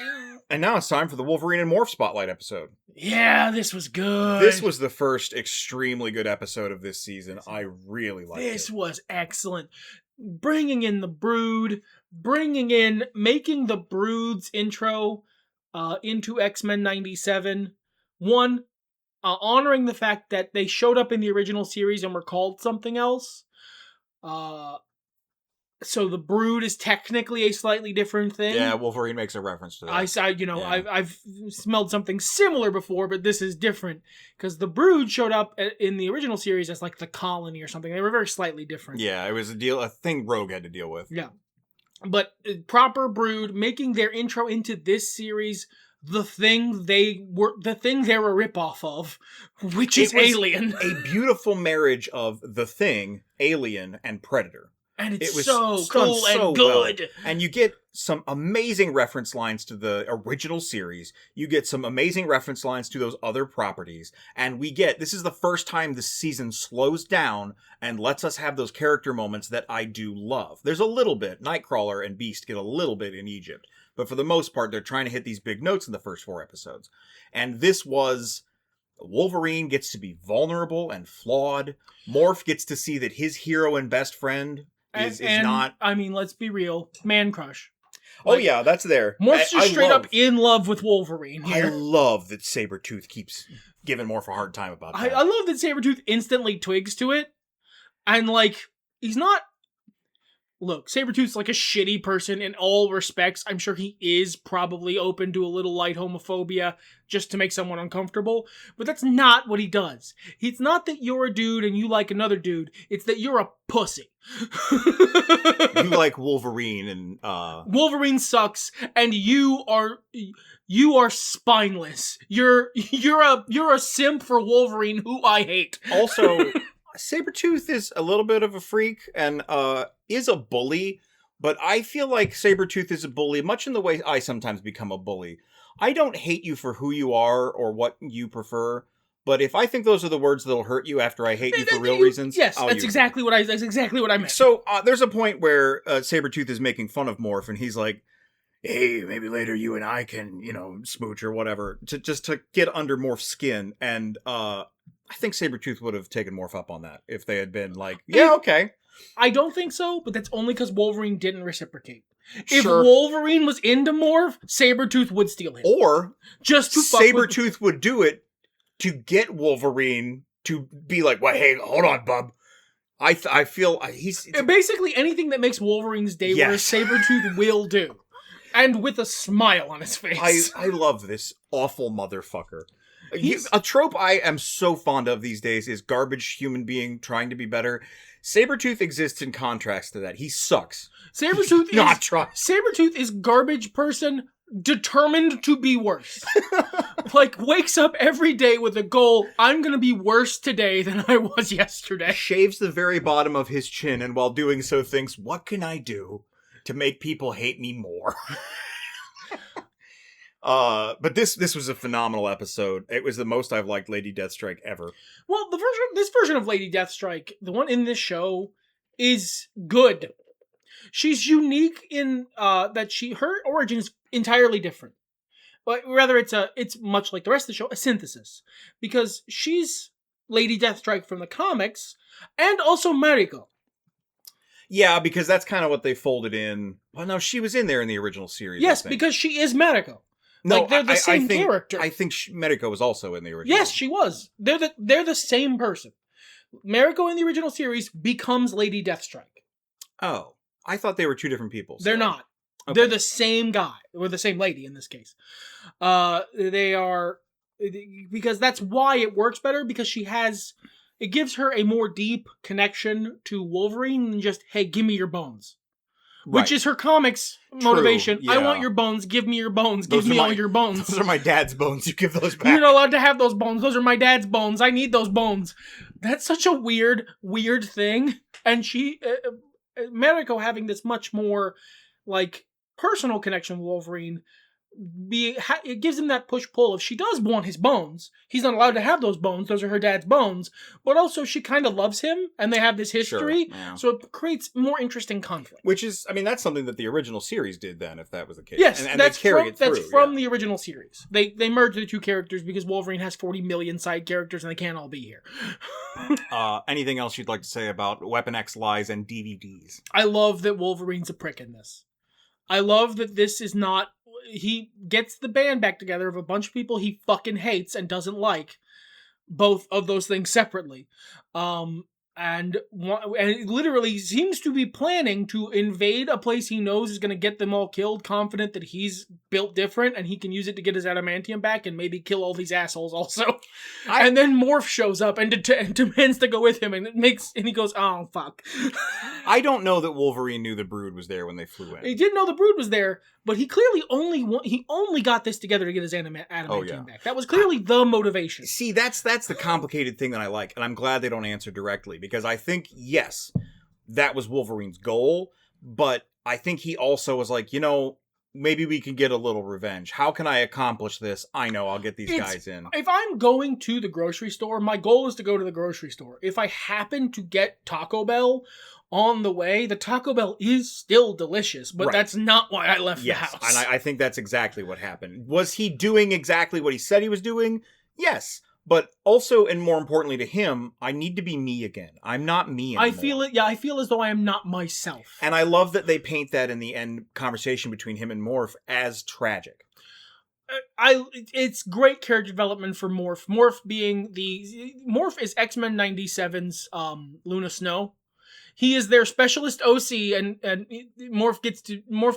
And now it's time for the Wolverine and Morph Spotlight episode. Yeah, this was good. This was the first extremely good episode of this season. I really liked it. This was excellent. Bringing in the Brood, making the Brood's intro into X-Men 97. One, honoring the fact that they showed up in the original series and were called something else. So the Brood is technically a slightly different thing. Yeah, Wolverine makes a reference to that. I've smelled something similar before, but this is different. Because the Brood showed up in the original series as the colony or something. They were very slightly different. Yeah, it was a thing Rogue had to deal with. Yeah. But proper Brood making their intro into this series the thing they're a ripoff of, which is Alien. A beautiful marriage of The Thing, Alien, and Predator. And it was so cool and good. Well. And you get some amazing reference lines to the original series. You get some amazing reference lines to those other properties. And this is the first time this season slows down and lets us have those character moments that I do love. There's a little bit. Nightcrawler and Beast get a little bit in Egypt. But for the most part, they're trying to hit these big notes in the first 4 episodes. And this was... Wolverine gets to be vulnerable and flawed. Morph gets to see that his hero and best friend is not... I mean, let's be real. Man crush. Oh yeah, that's there. Morph's just straight up in love with Wolverine here. I love that Sabretooth keeps giving Morph a hard time about that. I love that Sabretooth instantly twigs to it. And, like, he's not... Look, Sabretooth's like a shitty person in all respects. I'm sure he is probably open to a little light homophobia just to make someone uncomfortable. But that's not what he does. It's not that you're a dude and you like another dude. It's that you're a pussy. You like Wolverine and... Wolverine sucks, and you are spineless. You're a simp for Wolverine who I hate. Also... Sabretooth is a little bit of a freak and is a bully, but I feel like Sabretooth is a bully much in the way I sometimes become a bully. I don't hate you for who you are or what you prefer, but if I think those are the words that'll hurt you after I hate you for real reasons, yes, that's exactly what I meant. So there's a point where Sabretooth is making fun of Morph, and he's like, hey, maybe later you and I can, smooch or whatever, just to get under Morph's skin, and I think Sabretooth would have taken Morph up on that if they had been like, yeah, okay. I don't think so, but that's only because Wolverine didn't reciprocate. If Wolverine was into Morph, Sabretooth would steal him. Or just to Sabretooth would do it to get Wolverine to be like, well, hey, hold on, bub. I feel he's... Basically anything that makes Wolverine's day worse, Sabretooth will do. And with a smile on his face. I love this awful motherfucker. A trope I am so fond of these days is garbage human being trying to be better. Sabretooth exists in contrast to that. He sucks. Sabretooth is garbage person determined to be worse. Like, wakes up every day with a goal, I'm gonna be worse today than I was yesterday. Shaves the very bottom of his chin, and while doing so thinks, what can I do to make people hate me more? But this was a phenomenal episode. It was the most I've liked Lady Deathstrike ever. Well, this version of Lady Deathstrike, the one in this show, is good. She's unique in that her origin is entirely different. But rather, it's much like the rest of the show, a synthesis, because she's Lady Deathstrike from the comics, and also Mariko. Yeah, because that's kind of what they folded in. Well, no, she was in there in the original series. Yes, because she is Mariko. No, like, they're the same character. I think Mariko was also in the original. Yes, she was. They're the same person. Mariko in the original series becomes Lady Deathstrike. Oh, I thought they were two different people. They're not. Okay. They're the same guy, or the same lady in this case. They are, because that's why it works better, because it gives her a more deep connection to Wolverine than just, hey, give me your bones. Right. Which is her comics motivation. Yeah. I want your bones. Give me your bones. Give me all your bones. Those are my dad's bones. You give those back. You're not allowed to have those bones. Those are my dad's bones. I need those bones. That's such a weird thing. And Mariko having this much more, like, personal connection with Wolverine, it gives him that push-pull. If she does want his bones, he's not allowed to have those bones. Those are her dad's bones. But also, she kind of loves him, and they have this history, so it creates more interesting conflict. Which is, that's something that the original series did then, if that was the case. Yes, and that's from the original series. They merged the two characters because Wolverine has 40 million side characters, and they can't all be here. Anything else you'd like to say about Weapon X lies and DVDs? I love that Wolverine's a prick in this. I love that this is not... He gets the band back together of a bunch of people he fucking hates and doesn't like. Both of those things separately. And literally seems to be planning to invade a place he knows is going to get them all killed, confident that he's built different and he can use it to get his adamantium back and maybe kill all these assholes also. And then Morph shows up and demands to go with him, and he goes, oh, fuck. I don't know that Wolverine knew the Brood was there when they flew in. He didn't know the Brood was there, but he clearly only got this together to get his adamantium back. That was clearly the motivation. See, that's the complicated thing that I like, and I'm glad they don't answer directly, because I think, yes, that was Wolverine's goal, but I think he also was like, maybe we can get a little revenge. How can I accomplish this? I know, I'll get these guys in. If I'm going to the grocery store, my goal is to go to the grocery store. If I happen to get Taco Bell on the way, the Taco Bell is still delicious, but that's not why I left the house. And I think that's exactly what happened. Was he doing exactly what he said he was doing? Yes. But also, and more importantly to him, I need to be me again. I'm not me anymore. I feel it. Yeah, I feel as though I am not myself. And I love that they paint that in the end conversation between him and Morph as tragic. It's great character development for Morph. Morph is X-Men 97's Luna Snow. He is their specialist OC, and Morph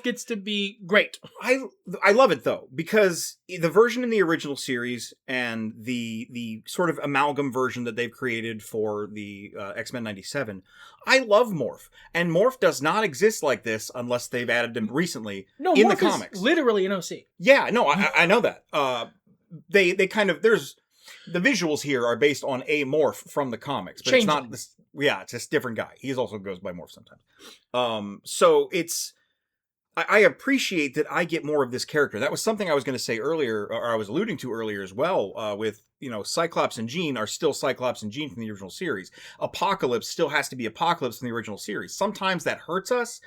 gets to be great. I love it though, because the version in the original series and the sort of amalgam version that they've created for the X-Men 97, I love Morph, and Morph does not exist like this unless they've added him recently in Morph the comics. Is literally an OC. Yeah, no, I know that. They kind of there's the visuals here are based on a Morph from the comics, but it's not this. Yeah, it's just a different guy. He also goes by Morph sometimes. So it's I appreciate that I get more of this character. That was something I was going to say earlier, or I was alluding to earlier as well. With Cyclops and Jean are still Cyclops and Jean from the original series. Apocalypse still has to be Apocalypse from the original series. Sometimes that hurts us.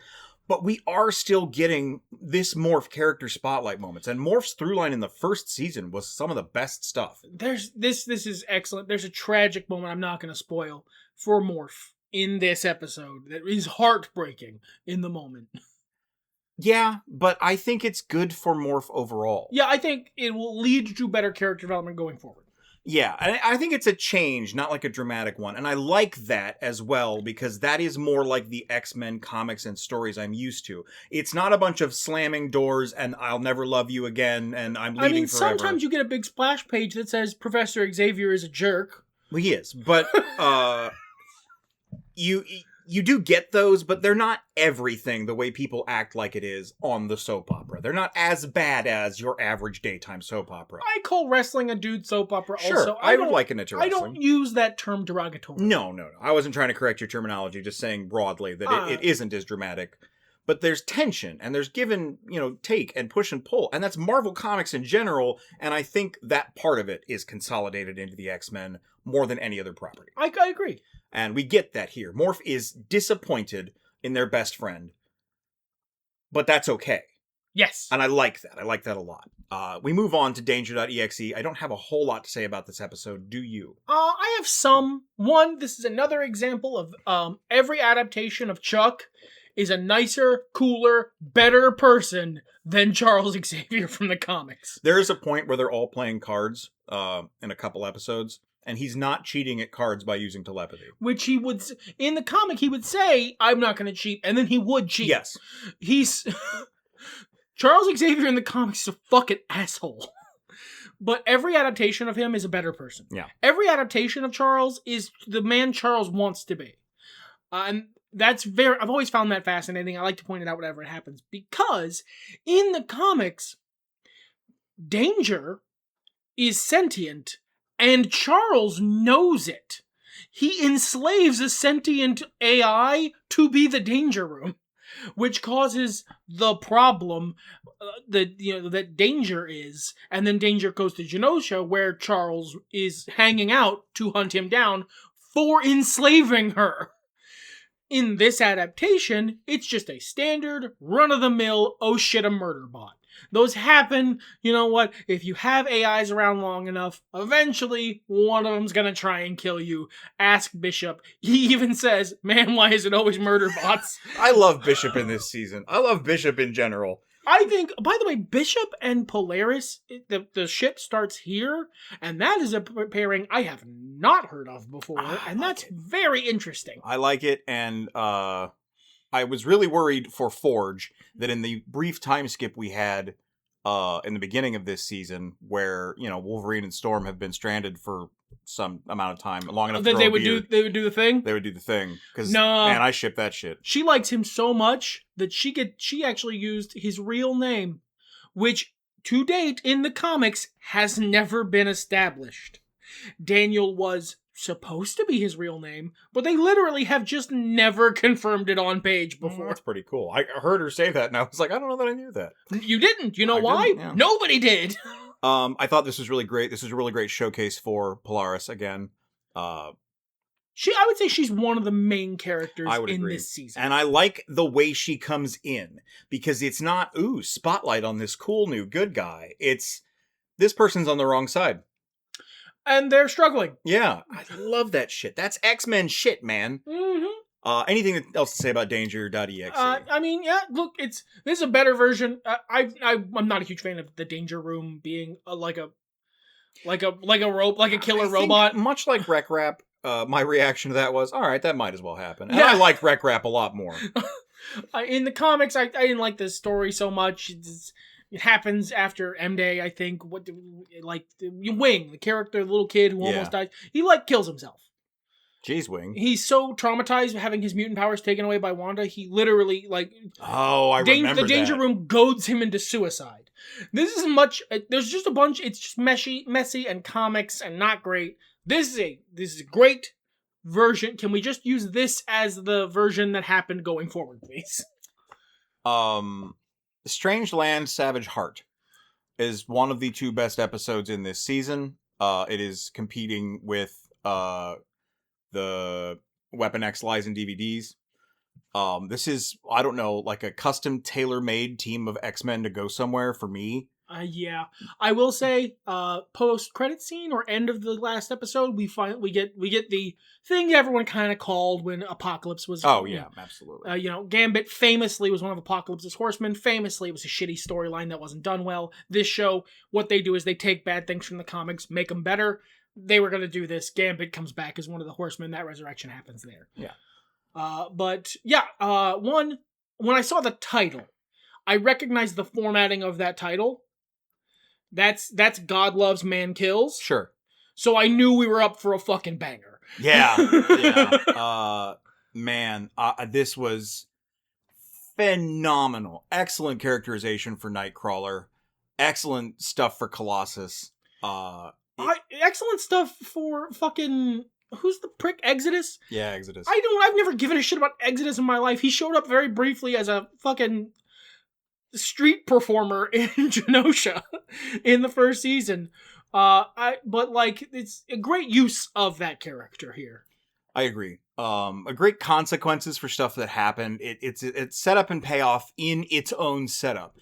But we are still getting this Morph character spotlight moments. And Morph's through line in the first season was some of the best stuff. This is excellent. There's a tragic moment I'm not going to spoil for Morph in this episode that is heartbreaking in the moment. Yeah, but I think it's good for Morph overall. Yeah, I think it will lead to better character development going forward. Yeah, I think it's a change, not like a dramatic one. And I like that as well, because that is more like the X-Men comics and stories I'm used to. It's not a bunch of slamming doors and I'll never love you again and I'm leaving forever. Sometimes you get a big splash page that says Professor Xavier is a jerk. Well, he is, but you do get those, but they're not everything the way people act like it is on the soap opera. They're not as bad as your average daytime soap opera. I call wrestling a dude soap opera sure, also. I would liken it to wrestling. I don't use that term derogatorily. No. I wasn't trying to correct your terminology, just saying broadly that it isn't as dramatic. But there's tension, and there's take and push and pull. And that's Marvel Comics in general, and I think that part of it is consolidated into the X-Men more than any other property. I agree. And we get that here. Morph is disappointed in their best friend, but that's okay. Yes. And I like that. I like that a lot. We move on to Danger.exe. I don't have a whole lot to say about this episode. Do you? I have some. One, this is another example of every adaptation of Chuck is a nicer, cooler, better person than Charles Xavier from the comics. There is a point where they're all playing cards in a couple episodes, and he's not cheating at cards by using telepathy. Which he would, in the comic, he would say, I'm not going to cheat, and then he would cheat. Yes. Charles Xavier in the comics is a fucking asshole. But every adaptation of him is a better person. Yeah. Every adaptation of Charles is the man Charles wants to be. And that's I've always found that fascinating. I like to point it out whenever it happens. Because in the comics, Danger is sentient, and Charles knows it. He enslaves a sentient AI to be the Danger Room, which causes the problem that Danger is, and then Danger goes to Genosha, where Charles is hanging out to hunt him down for enslaving her. In this adaptation, it's just a standard, run-of-the-mill, oh shit, a murder bot. Those happen, you know what, if you have AIs around long enough, eventually one of them's gonna try and kill you. Ask Bishop. He even says, man, why is it always murder bots? I love Bishop in this season. I love Bishop in general. I think, by the way, Bishop and Polaris, the ship starts here, and that is a pairing I have not heard of before, and that's very interesting. I like it, and I was really worried for Forge that in the brief time skip we had in the beginning of this season, where Wolverine and Storm have been stranded for some amount of time, long enough. They would do the thing. They would do the thing because man, I ship that shit. She likes him so much that she actually used his real name, which to date in the comics has never been established. Daniel was supposed to be his real name, but they literally have just never confirmed it on page before. That's pretty cool. I heard her say that, and I was like, I don't know that I knew that. You didn't. You know why? Yeah. Nobody did. I thought this was really great. This was a really great showcase for Polaris again. I would say she's one of the main characters in this season. And I like the way she comes in, because it's not, spotlight on this cool new good guy. It's, this person's on the wrong side. and they're struggling. Yeah, I love that shit. That's X-Men shit, man. Mm-hmm. Anything else to say about Danger.exe? I mean, yeah. Look, this is a better version. I'm not a huge fan of the Danger Room being like a killer robot. Much like Rec Rap, my reaction to that was, all right, that might as well happen. And I liked Rec Rap a lot more. In the comics, I didn't like this story so much. It happens after M-Day, I think. Wing, the character, the little kid who almost dies, he kills himself. Jeez, Wing. He's so traumatized having his mutant powers taken away by Wanda, he literally, remember the Danger Room goads him into suicide. This is there's just a bunch, it's just messy and comics and not great. This is a great version. Can we just use this as the version that happened going forward, please? Strange Land, Savage Heart is one of the 2 best episodes in this season. It is competing with the Weapon X Lies and DVDs. This is, I don't know, like a custom tailor-made team of X-Men to go somewhere for me. Yeah. I will say, post-credit scene or end of the last episode, we get the thing everyone kind of called when Apocalypse was... Oh, yeah, absolutely. Gambit famously was one of Apocalypse's horsemen. Famously, it was a shitty storyline that wasn't done well. This show, what they do is they take bad things from the comics, make them better. They were going to do this. Gambit comes back as one of the horsemen. That resurrection happens there. Yeah. When I saw the title, I recognized the formatting of that title. That's God Loves, Man Kills. Sure. So I knew we were up for a fucking banger. Yeah. This was phenomenal. Excellent characterization for Nightcrawler. Excellent stuff for Colossus. Excellent stuff for fucking... Who's the prick? Exodus? Yeah, Exodus. I've never given a shit about Exodus in my life. He showed up very briefly as a fucking street performer in Genosha in the first season. It's a great use of that character here. I agree. A great consequences for stuff that happened. It's set up and payoff in its own setup.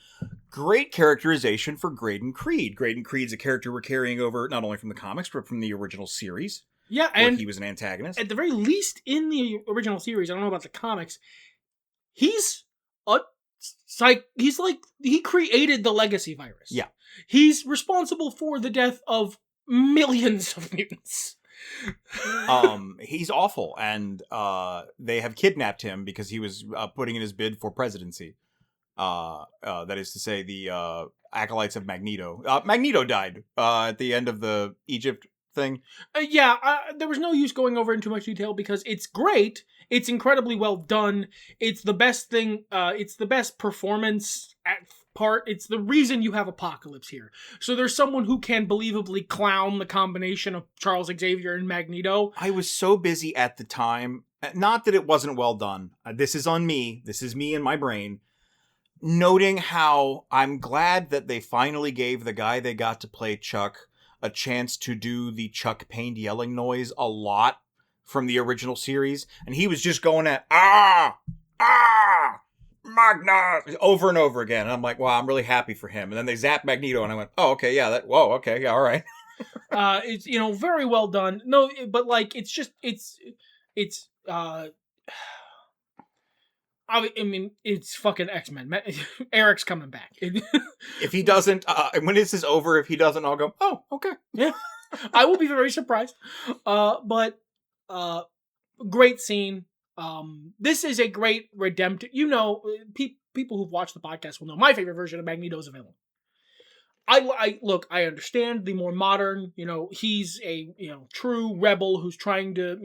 Great characterization for Graydon Creed. Graydon Creed's a character we're carrying over not only from the comics, but from the original series. Yeah, where and he was an antagonist. At the very least, in the original series, I don't know about the comics, he created the legacy virus. Yeah. He's responsible for the death of millions of mutants. He's awful, and they have kidnapped him because he was putting in his bid for presidency. That is to say, the acolytes of Magneto. Magneto died at the end of the Egypt thing. There was no use going over in too much detail because it's great. It's incredibly well done. It's the best thing. It's the best performance part. It's the reason you have Apocalypse here. So there's someone who can believably clown the combination of Charles Xavier and Magneto. I was so busy at the time. Not that it wasn't well done. This is on me. This is me in my brain. Noting how I'm glad that they finally gave the guy they got to play Chuck a chance to do the Chuck pained yelling noise a lot from the original series. And he was just going at, Magna, over and over again. And I'm like, wow, I'm really happy for him. And then they zapped Magneto and I went, oh, okay, yeah, whoa, okay, yeah, all right. It's, very well done. No, but it's fucking X-Men. Eric's coming back. If he doesn't, when this is over, if he doesn't, I'll go, oh, okay. Yeah. I will be very surprised. Great scene. This is a great redemptive, people who've watched the podcast will know my favorite version of Magneto is a villain. I understand the more modern, he's a, true rebel who's trying to,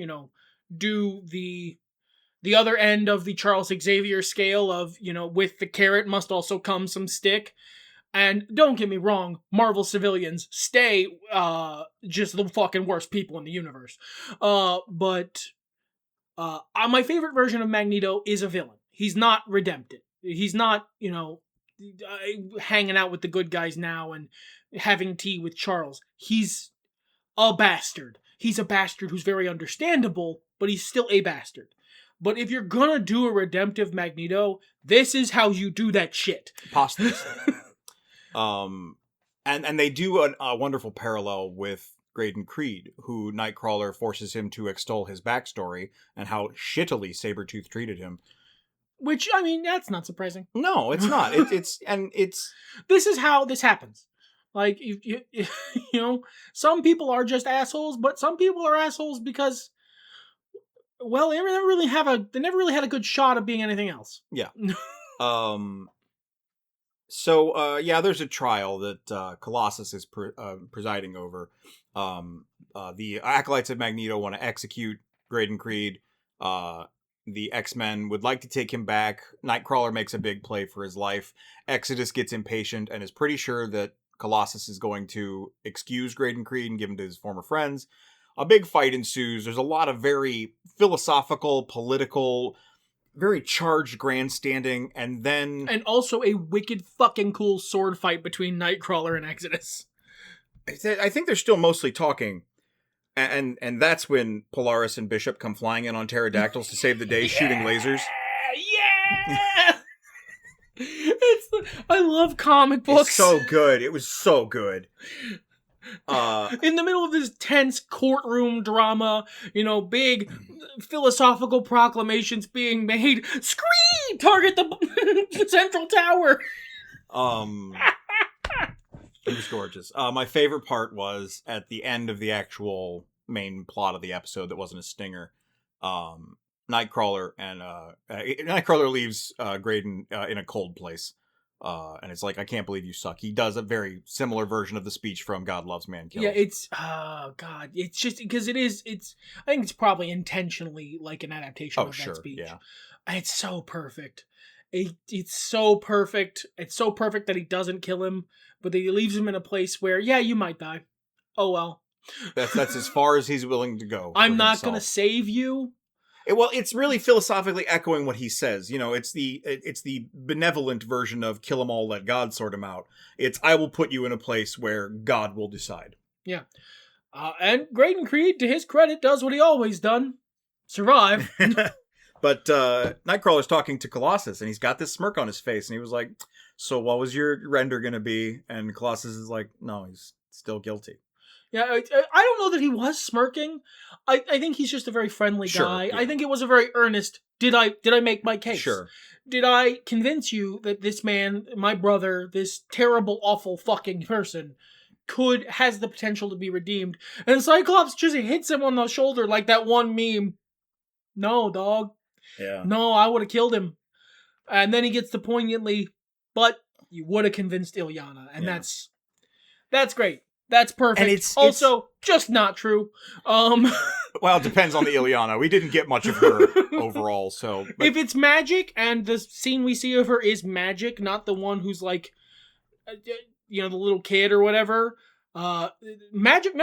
do the other end of the Charles Xavier scale of, with the carrot must also come some stick. And don't get me wrong, Marvel civilians stay just the fucking worst people in the universe. But my favorite version of Magneto is a villain. He's not redemptive. He's not, hanging out with the good guys now and having tea with Charles. He's a bastard. He's a bastard who's very understandable, but he's still a bastard. But if you're gonna do a redemptive Magneto, this is how you do that shit. Posthumously. And they do a wonderful parallel with Graydon Creed, who Nightcrawler forces him to extol his backstory and how shittily Sabretooth treated him. Which, I mean, that's not surprising. No, it's not. It's This is how this happens. Like, you know, some people are just assholes, but some people are assholes because, well, they never really had a good shot of being anything else. Yeah. So, there's a trial that Colossus is presiding over. The Acolytes of Magneto want to execute Graydon Creed. The X-Men would like to take him back. Nightcrawler makes a big play for his life. Exodus gets impatient and is pretty sure that Colossus is going to excuse Graydon Creed and give him to his former friends. A big fight ensues. There's a lot of very philosophical, political, very charged grandstanding, and then... And also a wicked fucking cool sword fight between Nightcrawler and Exodus. I think they're still mostly talking. And that's when Polaris and Bishop come flying in on pterodactyls to save the day, shooting lasers. Yeah! I love comic books. It's so good. It was so good. In the middle of this tense courtroom drama, big philosophical proclamations being made. Scream! Target the central tower! It was gorgeous. My favorite part was at the end of the actual main plot of the episode that wasn't a stinger. Nightcrawler leaves Graydon in a cold place. And it's like, I can't believe you suck. He does a very similar version of the speech from God Loves Man Kills. Yeah, it's God. It's just because I think it's probably intentionally like an adaptation of that speech. Yeah. It's so perfect. It's so perfect. It's so perfect that he doesn't kill him, but he leaves him in a place where, yeah, you might die. Oh well. That's as far as he's willing to go. I'm not going to save you. Well, it's really philosophically echoing what he says. It's the benevolent version of kill 'em all, let God sort 'em out. It's I will put you in a place where God will decide. Yeah. And Graydon Creed, to his credit, does what he always done. Survive. But Nightcrawler's talking to Colossus, and he's got this smirk on his face, and he was like, so what was your render going to be? And Colossus is like, no, he's still guilty. Yeah, I don't know that he was smirking. I think he's just a very friendly guy. Yeah. I think it was a very earnest, did I make my case? Sure. Did I convince you that this man, my brother, this terrible, awful fucking person, has the potential to be redeemed? And Cyclops just hits him on the shoulder like that one meme. No, dog. Yeah. No, I would have killed him. And then he gets the poignantly, but you would have convinced Ilyana. And that's great. That's perfect. And it's also just not true. Well, it depends on the Ilyana. We didn't get much of her overall, so... But... If it's magic, and the scene we see of her is magic, not the one who's like, the little kid or whatever... Magic's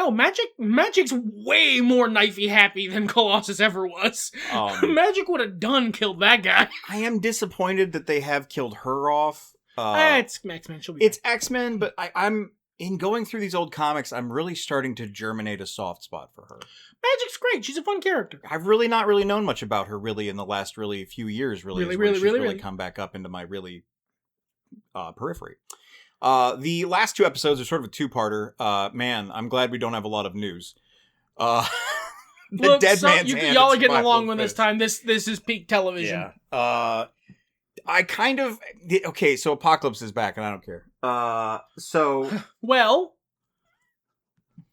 way more knifey happy than Colossus ever was. Magic would have killed that guy. I am disappointed that they have killed her off. It's X-Men. It's X-Men, but I'm in going through these old comics, I'm really starting to germinate a soft spot for her. Magic's great. She's a fun character. I've really not really known much about her in the last few years. Really come back up into my periphery. The last two episodes are sort of a two-parter. Man, I'm glad we don't have a lot of news. Look, Dead Man's Hand. Y'all are getting along with this time. This is peak television. Yeah. So Apocalypse is back, and I don't care. Well,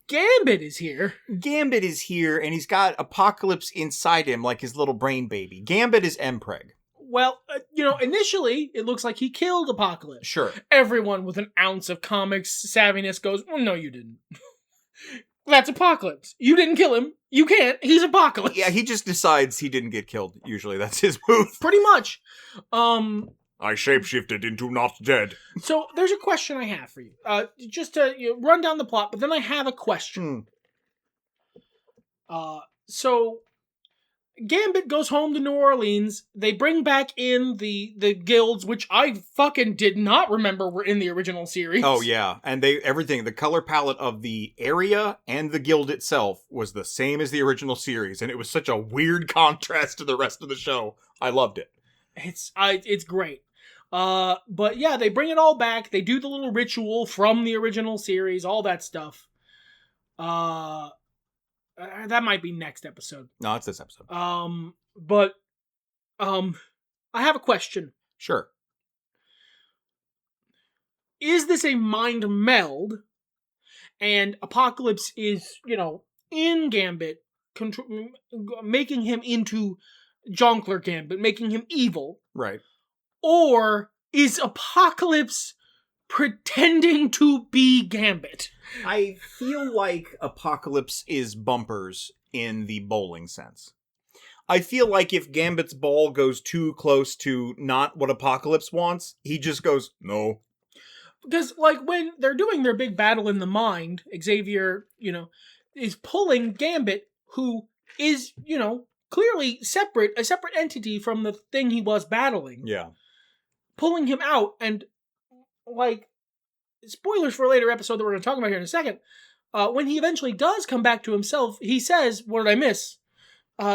Gambit is here. Gambit is here, and he's got Apocalypse inside him like his little brain baby. Gambit is Mpreg. Well, initially, it looks like he killed Apocalypse. Sure. Everyone with an ounce of comics savviness goes, well, no, you didn't. That's Apocalypse. You didn't kill him. You can't. He's Apocalypse. Yeah, he just decides he didn't get killed. Usually, that's his move. Pretty much. I shapeshifted into not dead. So, there's a question I have for you. Just to run down the plot, but then I have a question. So... Gambit goes home to New Orleans. They bring back in the guilds, which I fucking did not remember were in the original series. Oh, yeah. And the color palette of the area and the guild itself was the same as the original series. And it was such a weird contrast to the rest of the show. I loved it. It's great. But yeah, they bring it all back. They do the little ritual from the original series, all that stuff. That might be next episode. No, it's this episode. But I have a question. Sure. Is this a mind meld? And Apocalypse is, in Gambit, making him into Jongleur Gambit, making him evil. Right. Or is Apocalypse pretending to be Gambit? I feel like Apocalypse is Bumpers in the bowling sense. I feel like if Gambit's ball goes too close to not what Apocalypse wants, he just goes, no. Because, when they're doing their big battle in the mind, Xavier, is pulling Gambit, who is, clearly a separate entity from the thing he was battling. Yeah. Pulling him out, and, spoilers for a later episode that we're going to talk about here in a second, when he eventually does come back to himself, he says, what did I miss?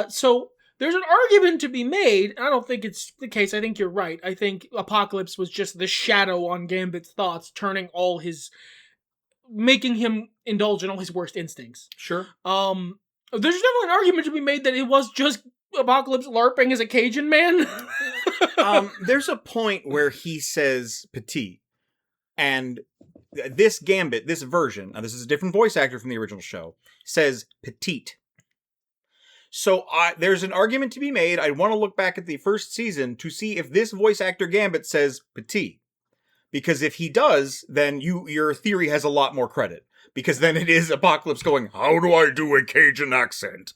So there's an argument to be made, and I don't think it's the case. I think you're right. I think Apocalypse was just the shadow on Gambit's thoughts, making him indulge in all his worst instincts. Sure. There's definitely an argument to be made that it was just Apocalypse LARPing as a Cajun man. There's a point where he says petite, and this Gambit, this version, now this is a different voice actor from the original show, says petite. So there's an argument to be made. I want to look back at the first season to see if this voice actor Gambit says petite. Because if he does, then your theory has a lot more credit. Because then it is Apocalypse going, how do I do a Cajun accent?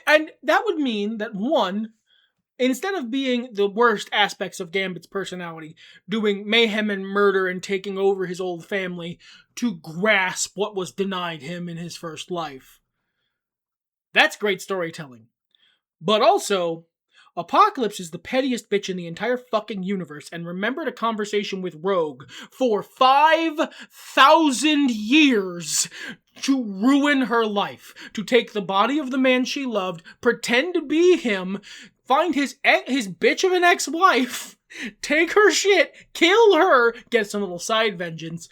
And that would mean that, one, instead of being the worst aspects of Gambit's personality, doing mayhem and murder and taking over his old family to grasp what was denied him in his first life. That's great storytelling. But also, Apocalypse is the pettiest bitch in the entire fucking universe, and remembered a conversation with Rogue for 5,000 years to ruin her life. To take the body of the man she loved, pretend to be him, find his bitch of an ex-wife, take her shit, kill her, get some little side vengeance,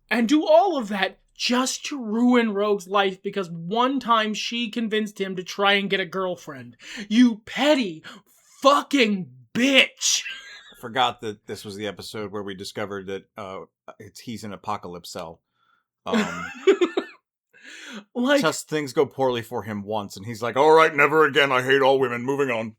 and do all of that just to ruin Rogue's life because one time she convinced him to try and get a girlfriend. You petty fucking bitch. I forgot that this was the episode where we discovered that he's an Apocalypse cell. Just things go poorly for him once, and he's like, all right, never again. I hate all women. Moving on.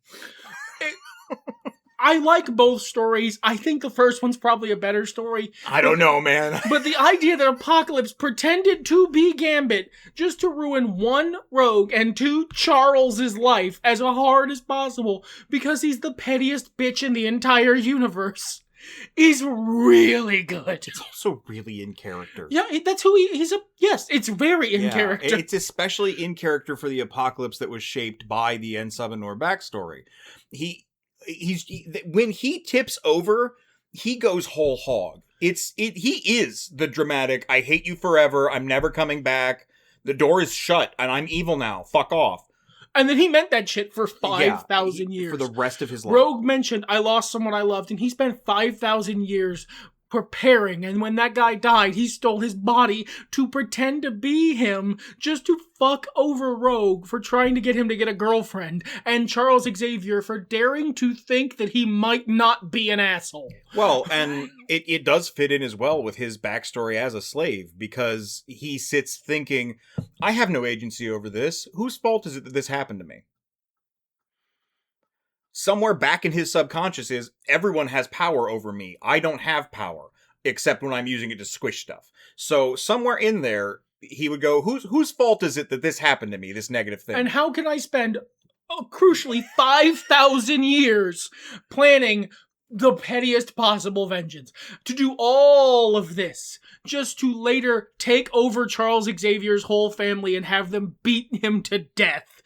I like both stories. I think the first one's probably a better story. I don't know, man. But the idea that Apocalypse pretended to be Gambit just to ruin one, Rogue, and two, Charles's life as hard as possible because he's the pettiest bitch in the entire universe is really good. It's also really in character. Yeah, that's who yes, it's very in character. It's especially in character for the Apocalypse that was shaped by the N7 backstory. When he tips over, he goes whole hog. He is the dramatic, I hate you forever, I'm never coming back, the door is shut, and I'm evil now, fuck off. And then he meant that shit for 5,000 years. For the rest of his life. Rogue mentioned, I lost someone I loved, and he spent 5,000 years preparing, and when that guy died, he stole his body to pretend to be him, just to fuck over Rogue for trying to get him to get a girlfriend, and Charles Xavier for daring to think that he might not be an asshole. Well, and it does fit in as well with his backstory as a slave, because he sits thinking, I have no agency over this. Whose fault is it that this happened to me? Somewhere back in his subconscious is, everyone has power over me. I don't have power, except when I'm using it to squish stuff. So somewhere in there, he would go, whose fault is it that this happened to me, this negative thing? And how can I spend, crucially, 5,000 years planning the pettiest possible vengeance? To do all of this, just to later take over Charles Xavier's whole family and have them beat him to death.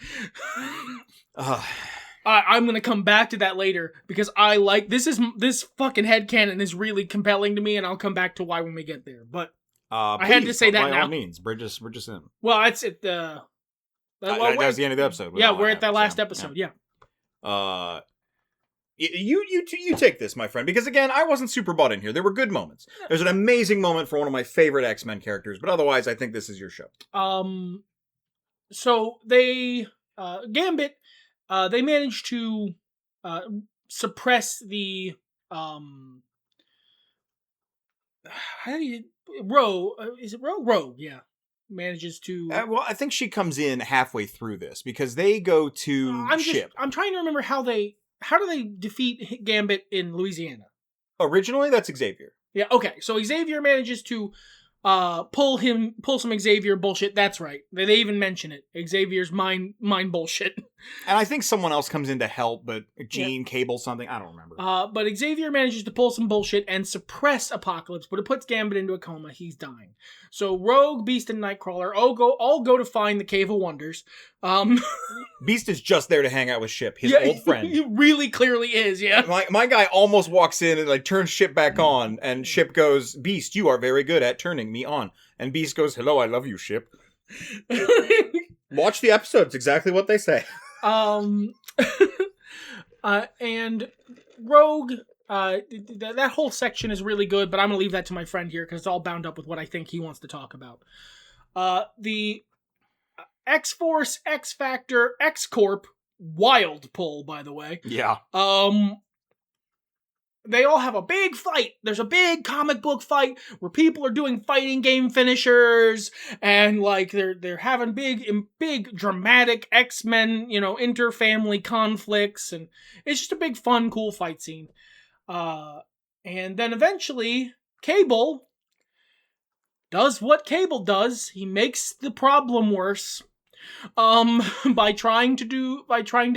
I'm going to come back to that later, because I like, this fucking headcanon is really compelling to me, and I'll come back to why when we get there, but I had to say that by now. all means, bridge us in. Well, that's it, that was the end of the episode. Yeah, we're at that last episode, yeah. You take this, my friend, because again, I wasn't super bought in here. There were good moments. There's an amazing moment for one of my favorite X-Men characters, but otherwise, I think this is your show. So they, Gambit, they managed to suppress the how do you Rogue? Is it Rogue? Rogue, yeah. Manages to. Well, I think she comes in halfway through this because they go to ship. I'm trying to remember how do they defeat Gambit in Louisiana? Originally, that's Xavier. Yeah. Okay. So Xavier manages to pull some Xavier bullshit. That's right. They even mention it. Xavier's mind bullshit. And I think someone else comes in to help, but Jean, Cable, something, I don't remember. But Xavier manages to pull some bullshit and suppress Apocalypse, but it puts Gambit into a coma. He's dying. So Rogue, Beast, and Nightcrawler all go to find the Cave of Wonders. Beast is just there to hang out with Ship, his old friend. He really clearly is, yeah. My guy almost walks in and turns Ship back on, and Ship goes, "Beast, you are very good at turning me on." And Beast goes, "Hello, I love you, Ship." Watch the episodes, exactly what they say. And Rogue, that whole section is really good, but I'm gonna leave that to my friend here because it's all bound up with what I think he wants to talk about. The X-Force, X-Factor, X-Corp, wild pull, by the way. Yeah. They all have a big fight. There's a big comic book fight where people are doing fighting game finishers and they're having big dramatic X-Men, inter-family conflicts, and it's just a big fun cool fight scene. And then eventually Cable does what Cable does. He makes the problem worse by trying to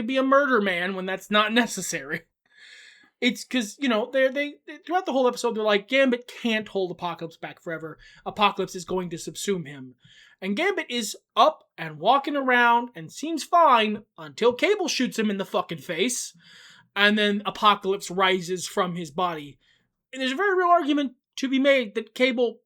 be a murder man when that's not necessary. It's because, they throughout the whole episode, they're like, Gambit can't hold Apocalypse back forever. Apocalypse is going to subsume him. And Gambit is up and walking around and seems fine until Cable shoots him in the fucking face. And then Apocalypse rises from his body. And there's a very real argument to be made that Cable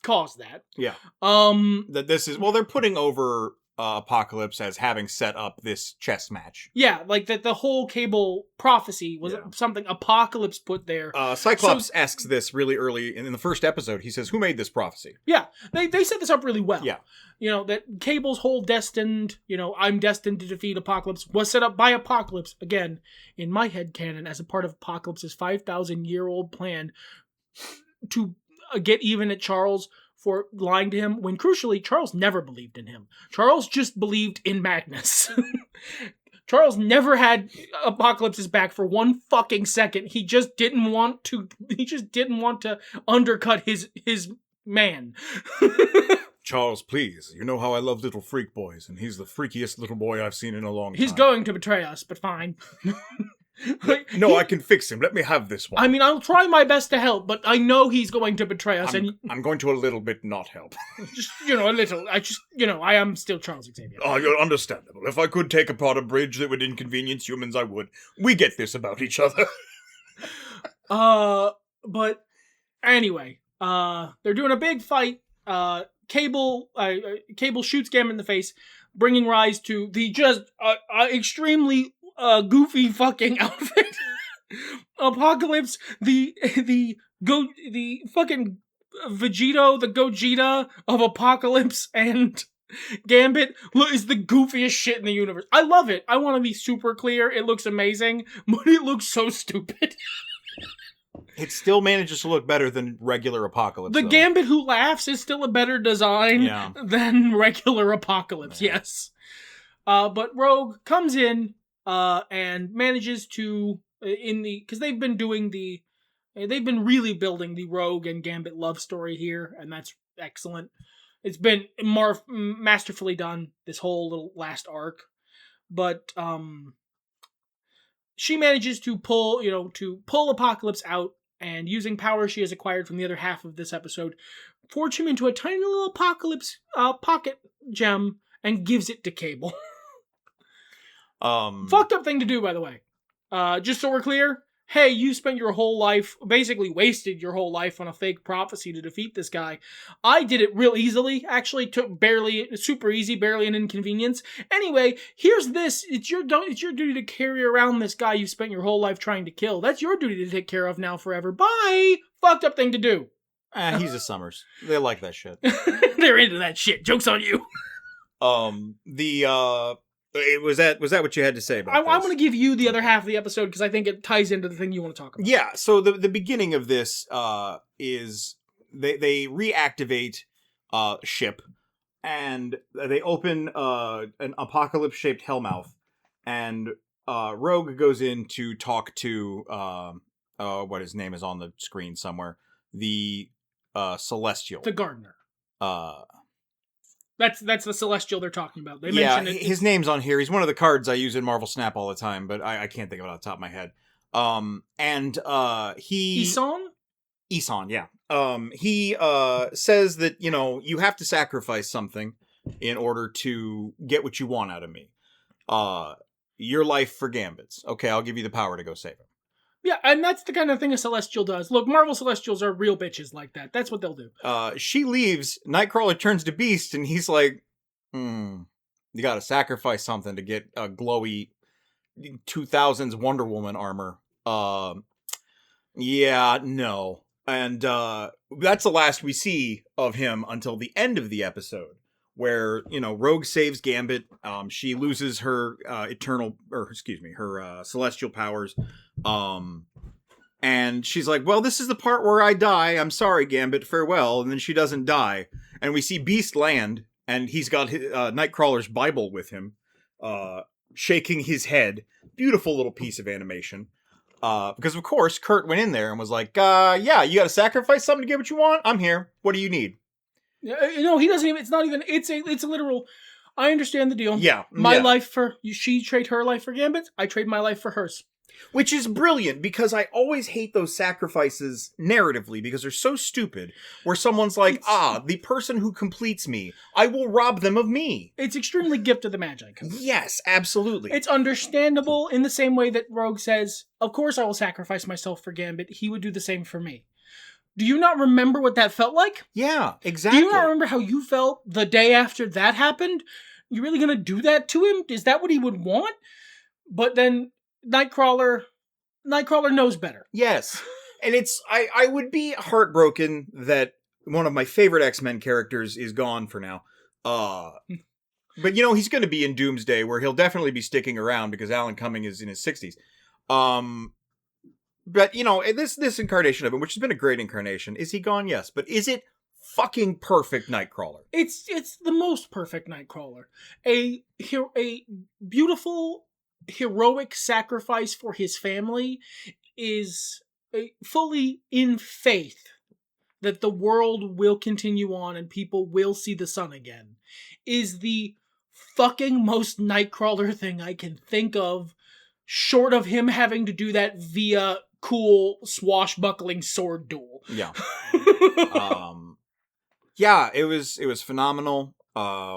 caused that. Yeah. They're putting over Apocalypse as having set up this chess match. Yeah, that the whole Cable prophecy was something Apocalypse put there. Cyclops asks this really early in the first episode. He says, "Who made this prophecy?" Yeah, they set this up really well. Yeah. That Cable's whole I'm destined to defeat Apocalypse was set up by Apocalypse, again, in my headcanon, as a part of Apocalypse's 5,000-year-old plan to get even at Charles for lying to him, when crucially, Charles never believed in him. Charles just believed in Magnus. Charles never had Apocalypse's back for one fucking second. He just didn't want to undercut his man. Charles, please. You know how I love little freak boys, and he's the freakiest little boy I've seen in a long time. He's going to betray us, but fine. No, I can fix him. Let me have this one. I mean, I'll try my best to help, but I know he's going to betray us. I'm going to a little bit not help. Just, a little. I am still Charles Xavier. Oh, you're understandable. If I could take apart a bridge that would inconvenience humans, I would. We get this about each other. But anyway, they're doing a big fight. Cable shoots Gambit in the face, bringing rise to the just extremely goofy fucking outfit. Apocalypse, the fucking Vegito, the Gogeta of Apocalypse, and Gambit is the goofiest shit in the universe. I love it. I want to be super clear. It looks amazing, but it looks so stupid. It still manages to look better than regular Apocalypse. The Gambit who laughs is still a better design than regular Apocalypse, yes. But Rogue comes in and manages to, because they've been really building the Rogue and Gambit love story here, and that's excellent. It's been masterfully done, this whole little last arc. But she manages to pull Apocalypse out, and using power she has acquired from the other half of this episode, forge him into a tiny little Apocalypse pocket gem and gives it to Cable. Fucked up thing to do, by the way. Just so we're clear, hey, you spent your whole life, basically wasted your whole life on a fake prophecy to defeat this guy. I did it real easily, actually took super easy, barely an inconvenience. Anyway, here's this. It's your duty to carry around this guy you spent your whole life trying to kill. That's your duty to take care of now forever. Bye! Fucked up thing to do. He's a Summers. They like that shit. They're into that shit. Joke's on you. Was that what you had to say about I this? want to give you the other half of the episode because I think it ties into the thing you want to talk about. Yeah, so the beginning of this is they reactivate ship, and they open an apocalypse-shaped hellmouth, and Rogue goes in to talk to what his name is on the screen somewhere, the Celestial. The Gardener. That's the Celestial they're talking about. They mention it. His name's on here. He's one of the cards I use in Marvel Snap all the time, but I can't think of it off the top of my head. Isan, yeah. He says that, you have to sacrifice something in order to get what you want out of me. Your life for Gambit's. Okay, I'll give you the power to go save him. Yeah, and that's the kind of thing a Celestial does. Look, Marvel Celestials are real bitches like that. That's what they'll do. She leaves, Nightcrawler turns to Beast, and he's like, you gotta sacrifice something to get a glowy 2000s Wonder Woman armor. Yeah, no. And that's the last we see of him until the end of the episode, where, Rogue saves Gambit. She loses her celestial powers. And she's like, well, this is the part where I die. I'm sorry, Gambit, farewell. And then she doesn't die. And we see Beast land, and he's got Nightcrawler's Bible with him, shaking his head. Beautiful little piece of animation. Because, of course, Kurt went in there and was like, yeah, you gotta sacrifice something to get what you want? I'm here. What do you need? No, he doesn't even, it's a literal, I understand the deal. Yeah. My life she trade her life for Gambit, I trade my life for hers. Which is brilliant, because I always hate those sacrifices narratively, because they're so stupid, where someone's like, the person who completes me, I will rob them of me. It's extremely gift of the Magi. Yes, absolutely. It's understandable in the same way that Rogue says, of course I will sacrifice myself for Gambit, he would do the same for me. Do you not remember what that felt like? Yeah, exactly. Do you not remember how you felt the day after that happened? You really gonna do that to him? Is that what he would want? But then Nightcrawler knows better. Yes. And I would be heartbroken that one of my favorite X-Men characters is gone for now. But he's going to be in Doomsday, where he'll definitely be sticking around because Alan Cumming is in his 60s. But this incarnation of him, which has been a great incarnation, is he gone? Yes. But is it fucking perfect Nightcrawler? It's the most perfect Nightcrawler. A beautiful, heroic sacrifice for his family, is fully in faith that the world will continue on and people will see the sun again, is the fucking most Nightcrawler thing I can think of, short of him having to do that via cool swashbuckling sword duel. Yeah. Yeah, it was phenomenal.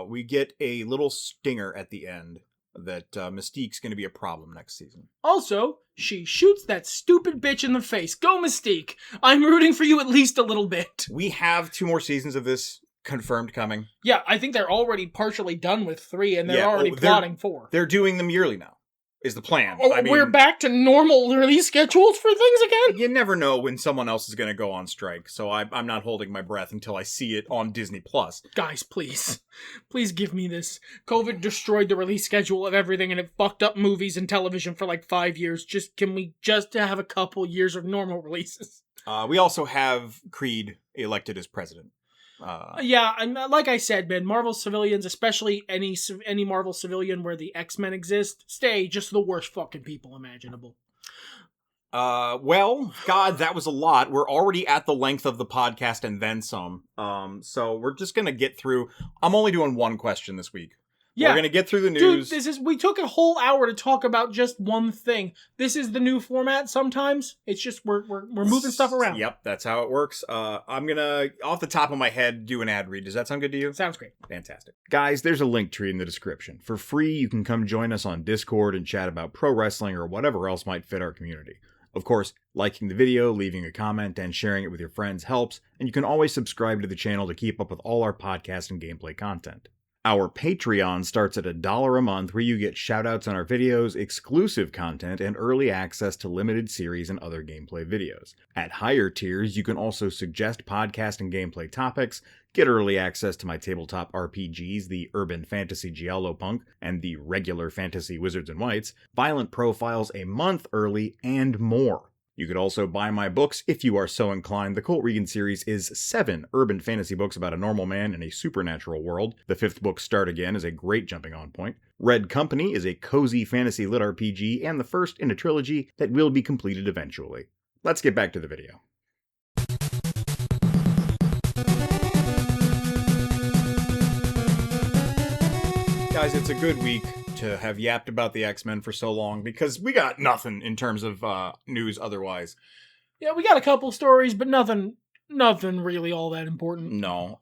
We get a little stinger at the end that Mystique's going to be a problem next season. Also, she shoots that stupid bitch in the face. Go, Mystique! I'm rooting for you at least a little bit. We have 2 more seasons of this confirmed coming. Yeah, I think they're already partially done with 3, and they're already plotting 4. They're doing them yearly now, is the plan. We're back to normal release schedules for things again? You never know when someone else is going to go on strike, so I'm not holding my breath until I see it on Disney+. Guys, please. Please give me this. COVID destroyed the release schedule of everything, and it fucked up movies and television for like 5 years. Can we just have a couple years of normal releases? We also have Creed elected as president. Yeah, and like I said, man, Marvel civilians, especially any Marvel civilian where the X-Men exist, stay just the worst fucking people imaginable. Well, God, that was a lot. We're already at the length of the podcast and then some. So we're just gonna get through. I'm only doing one question this week. Yeah. We're gonna get through the news. Dude, we took a whole hour to talk about just one thing. This is the new format sometimes. It's just we're moving stuff around. Yep, that's how it works. I'm gonna, off the top of my head, do an ad read. Does that sound good to you? Sounds great. Fantastic. Guys, there's a link tree in the description. For free, you can come join us on Discord and chat about pro wrestling or whatever else might fit our community. Of course, liking the video, leaving a comment, and sharing it with your friends helps, and you can always subscribe to the channel to keep up with all our podcast and gameplay content. Our Patreon starts at $1 a month, where you get shoutouts on our videos, exclusive content, and early access to limited series and other gameplay videos. At higher tiers, you can also suggest podcast and gameplay topics, get early access to my tabletop RPGs, the Urban Fantasy Giallo-Punk, and the regular Fantasy Wizards and Whites, violent profiles a month early, and more. You could also buy my books if you are so inclined. The COLT REGAN series is 7 urban fantasy books about a normal man in a supernatural world. The 5th book, Start Again, is a great jumping on point. Red Company is a cozy fantasy lit RPG, and the first in a trilogy that will be completed eventually. Let's get back to the video. Guys, it's a good week to have yapped about the X-Men for so long, because we got nothing in terms of news otherwise. Yeah, we got a couple stories, but nothing really all that important. No.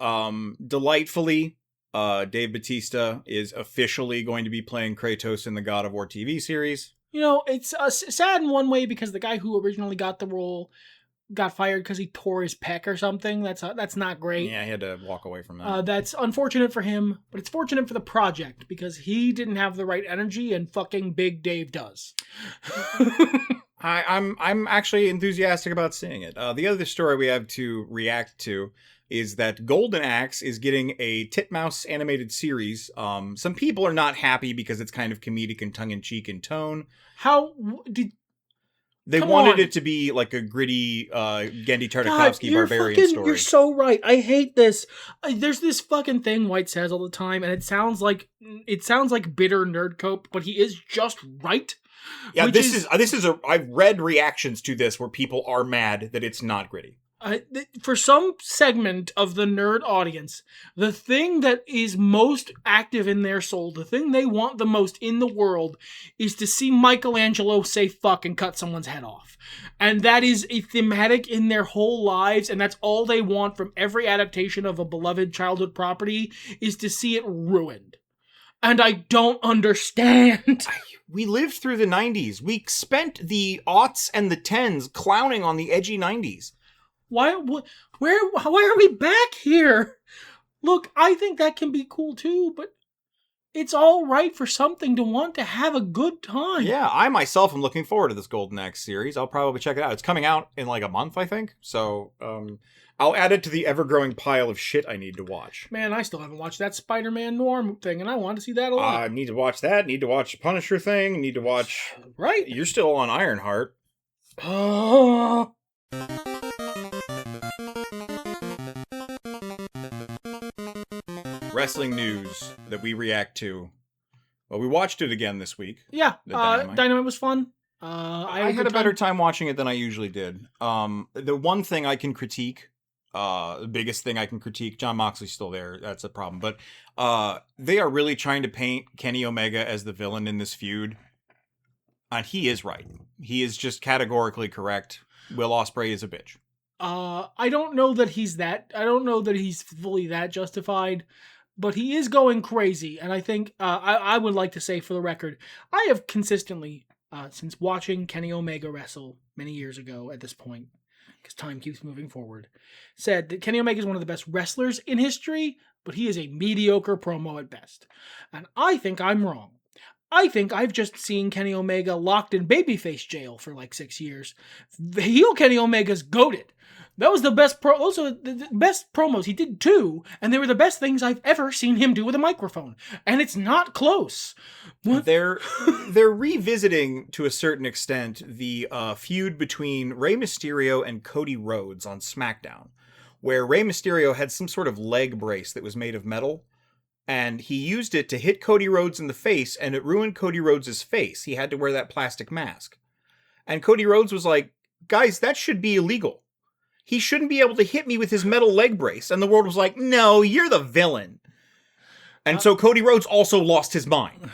Delightfully, Dave Bautista is officially going to be playing Kratos in the God of War TV series. You know, it's sad in one way because the guy who originally got the role got fired because he tore his pec or something. That's not great. Yeah, he had to walk away from that. That's unfortunate for him, but it's fortunate for the project because he didn't have the right energy, and fucking Big Dave does. I'm actually enthusiastic about seeing it. The other story we have to react to is that Golden Axe is getting a Titmouse animated series. Some people are not happy because it's kind of comedic and tongue-in-cheek in tone. They wanted it to be like a gritty Gendy Tartakovsky barbarian story. You're so right. I hate this. There's this fucking thing White says all the time, and it sounds like bitter nerd cope, but he is just right. Yeah, I've read reactions to this where people are mad that it's not gritty. For some segment of the nerd audience, the thing that is most active in their soul, the thing they want the most in the world, is to see Michelangelo say fuck and cut someone's head off. And that is a thematic in their whole lives, and that's all they want from every adaptation of a beloved childhood property, is to see it ruined. And I don't understand. We lived through the 90s. We spent the aughts and the tens clowning on the edgy 90s. Why are we back here? Look, I think that can be cool too, but it's all right for something to want to have a good time. Yeah, I myself am looking forward to this Golden Axe series. I'll probably check it out. It's coming out in like a month, I think. So, I'll add it to the ever-growing pile of shit I need to watch. Man, I still haven't watched that Spider-Man Noir thing, and I want to see that a lot. I need to watch that. Need to watch the Punisher thing. Need to watch... Right. You're still on Ironheart. Oh... Wrestling news that we react to. Well, we watched it again this week. Yeah, Dynamite was fun. I had a better time watching it than I usually did. The one thing I can critique, the biggest thing I can critique, John Moxley's still there, that's a problem, but they are really trying to paint Kenny Omega as the villain in this feud. And he is right. He is just categorically correct. Will Ospreay is a bitch. I don't know that he's fully that justified, but he is going crazy, and I think I would like to say for the record, I have consistently, since watching Kenny Omega wrestle many years ago at this point, because time keeps moving forward, said that Kenny Omega is one of the best wrestlers in history, but he is a mediocre promo at best. And I think I'm wrong. I think I've just seen Kenny Omega locked in babyface jail for like 6 years. The heel Kenny Omega's goated. That was the best the best promos. He did 2, and they were the best things I've ever seen him do with a microphone. And it's not close. What? They're revisiting, to a certain extent, the feud between Rey Mysterio and Cody Rhodes on SmackDown, where Rey Mysterio had some sort of leg brace that was made of metal, and he used it to hit Cody Rhodes in the face, and it ruined Cody Rhodes' face. He had to wear that plastic mask. And Cody Rhodes was like, guys, that should be illegal. He shouldn't be able to hit me with his metal leg brace. And the world was like, no, you're the villain. And so Cody Rhodes also lost his mind.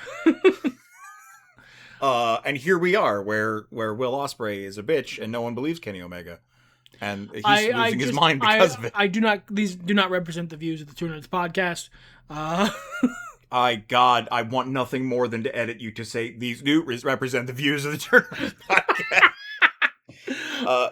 And here we are, where Will Ospreay is a bitch and no one believes Kenny Omega. And he's losing his mind because of it. These do not represent the views of the Two Nerds podcast. I want nothing more than to edit you to say these do represent the views of the Two Nerds podcast.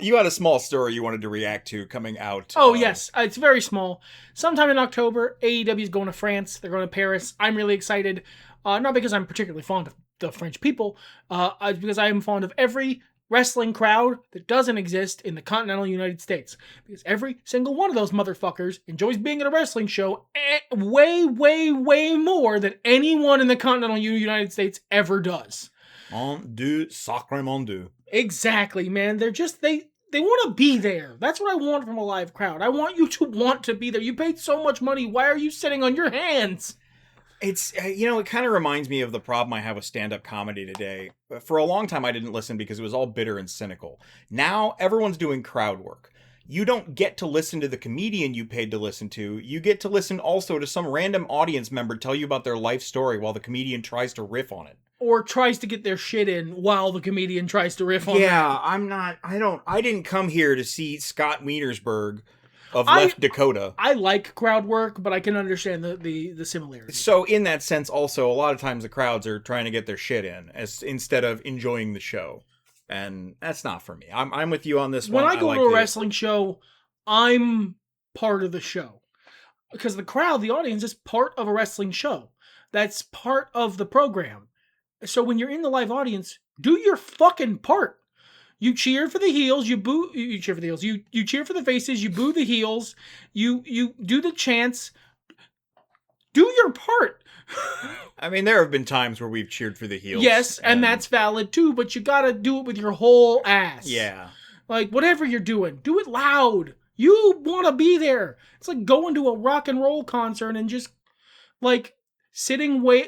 You had a small story you wanted to react to coming out. Oh, yes. It's very small. Sometime in October, AEW is going to France. They're going to Paris. I'm really excited. Not because I'm particularly fond of the French people, because I am fond of every wrestling crowd that doesn't exist in the continental United States. Because every single one of those motherfuckers enjoys being at a wrestling show way, way, way more than anyone in the continental United States ever does. Mon Dieu, sacré mon Dieu. Exactly, man. They're just, they want to be there. That's what I want from a live crowd. I want you to want to be there. You paid so much money. Why are you sitting on your hands? It's, it kind of reminds me of the problem I have with stand-up comedy today. For a long time, I didn't listen because it was all bitter and cynical. Now, everyone's doing crowd work. You don't get to listen to the comedian you paid to listen to. You get to listen also to some random audience member tell you about their life story while the comedian tries to riff on it. Or tries to get their shit in while the comedian tries to riff on it. Yeah, I didn't come here to see Scott Wienersberg of Left Dakota. I like crowd work, but I can understand the similarities. So in that sense, also, a lot of times the crowds are trying to get their shit in instead of enjoying the show. And that's not for me. I'm with you on this one. When I go to a wrestling show, I'm part of the show. Because the crowd, the audience, is part of a wrestling show. That's part of the program. So when you're in the live audience, do your fucking part. You cheer for the heels, you boo. You cheer for the heels. You cheer for the faces. You boo the heels. You do the chants. Do your part. I mean, there have been times where we've cheered for the heels. Yes, and that's valid too. But you gotta do it with your whole ass. Yeah. Like whatever you're doing, do it loud. You want to be there. It's like going to a rock and roll concert and just like standing way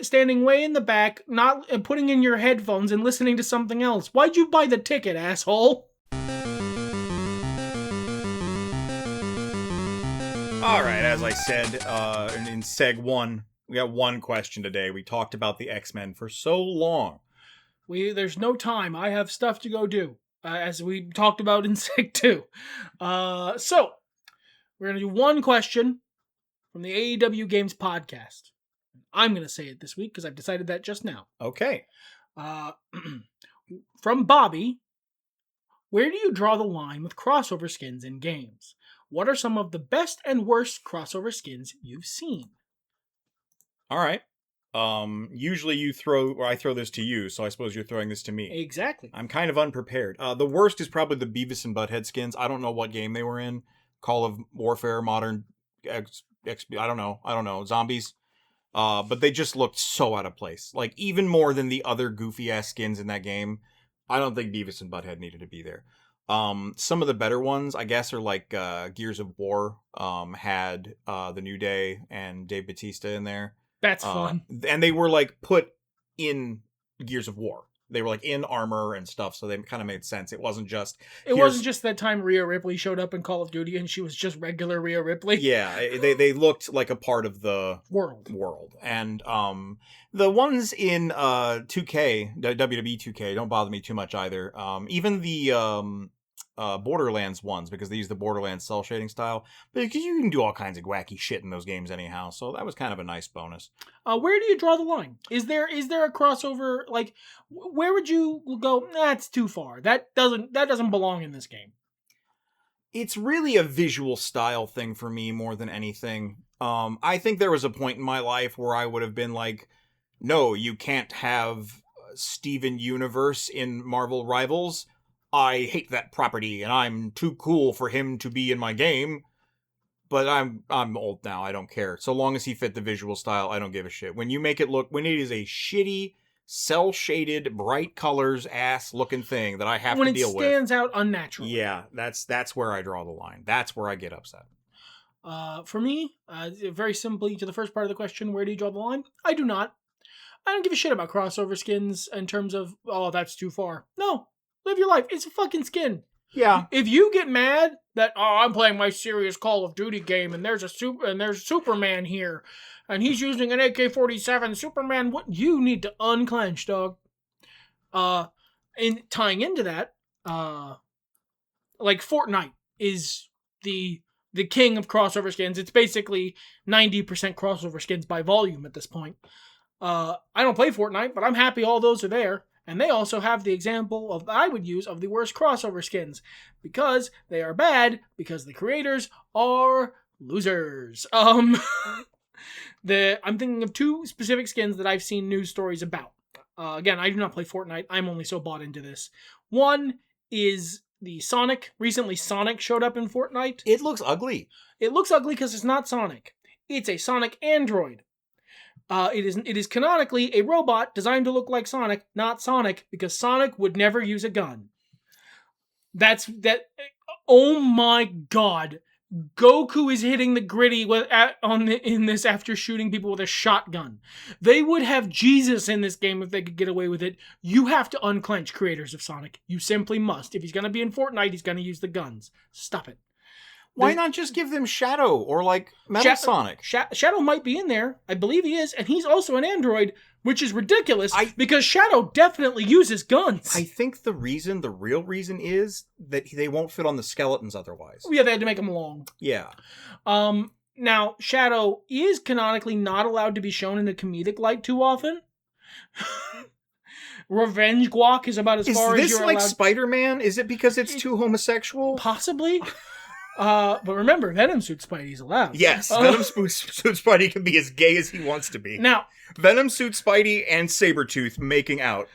in the back, and putting in your headphones and listening to something else. Why'd you buy the ticket, asshole? All right, as I said in Seg 1, we got one question today. We talked about the X-Men for so long. There's no time. I have stuff to go do, as we talked about in Seg 2. So, we're going to do one question from the AEW Games podcast. I'm going to say it this week because I've decided that just now. Okay. From Bobby, where do you draw the line with crossover skins in games? What are some of the best and worst crossover skins you've seen? All right. Usually I throw this to you, so I suppose you're throwing this to me. Exactly. I'm kind of unprepared. The worst is probably the Beavis and Butthead skins. I don't know what game they were in. Call of Warfare, Modern I don't know. Zombies. But they just looked so out of place. Like, even more than the other goofy-ass skins in that game. I don't think Beavis and Butthead needed to be there. Some of the better ones, I guess, are like Gears of War had the New Day and Dave Bautista in there. That's fun. And they were, like, put in Gears of War. They were, like, in armor and stuff, so they kind of made sense. It wasn't just... It wasn't just that time Rhea Ripley showed up in Call of Duty and she was just regular Rhea Ripley. Yeah, they looked like a part of the world. And the ones in 2K, WWE 2K, don't bother me too much either. Even the Borderlands ones, because they use the Borderlands cell shading style. But because you can do all kinds of wacky shit in those games anyhow, so that was kind of a nice bonus. Where do you draw the line? Is there a crossover? Like, where would you go? That's too far. That doesn't belong in this game. It's really a visual style thing for me more than anything. I think there was a point in my life where I would have been like, no, you can't have Steven Universe in Marvel Rivals. I hate that property, and I'm too cool for him to be in my game. But I'm old now. I don't care. So long as he fit the visual style, I don't give a shit. When it is a shitty, cel-shaded, bright colors, ass-looking thing that I have to deal with. When it stands out unnaturally. Yeah, that's where I draw the line. That's where I get upset. For me, very simply, to the first part of the question, where do you draw the line? I do not. I don't give a shit about crossover skins in terms of, oh, that's too far. No. Live your life. It's a fucking skin. Yeah. If you get mad that, oh, I'm playing my serious Call of Duty game and there's Superman here and he's using an AK-47, Superman, what you need to unclench, dog. And tying into that, like Fortnite is the king of crossover skins. It's basically 90% crossover skins by volume at this point. I don't play Fortnite, but I'm happy all those are there. And they also have the example of I would use of the worst crossover skins because they are bad because the creators are losers. I'm thinking of two specific skins that I've seen news stories about. Again, I do not play Fortnite. I'm only so bought into this. One is the Sonic. Recently, Sonic showed up in Fortnite. It looks ugly. It looks ugly because it's not Sonic. It's a Sonic android. It is canonically a robot designed to look like Sonic, not Sonic, because Sonic would never use a gun. Oh my god. Goku is hitting the gritty in this after shooting people with a shotgun. They would have Jesus in this game if they could get away with it. You have to unclench, creators of Sonic. You simply must. If he's going to be in Fortnite, he's going to use the guns. Stop it. Why not just give them Shadow or like Metal Sonic? Shadow might be in there. I believe he is. And he's also an android, which is ridiculous because Shadow definitely uses guns. I think the real reason is that they won't fit on the skeletons otherwise. Yeah, they had to make them long. Yeah. Now, Shadow is canonically not allowed to be shown in a comedic light too often. Revenge guac is about as far as you're allowed. Is this like Spider-Man? Is it because it's too homosexual? Possibly. But remember, Venom Suit Spidey's allowed. Yes, Venom Suit Spidey can be as gay as he wants to be. Now, Venom Suit Spidey and Sabretooth making out.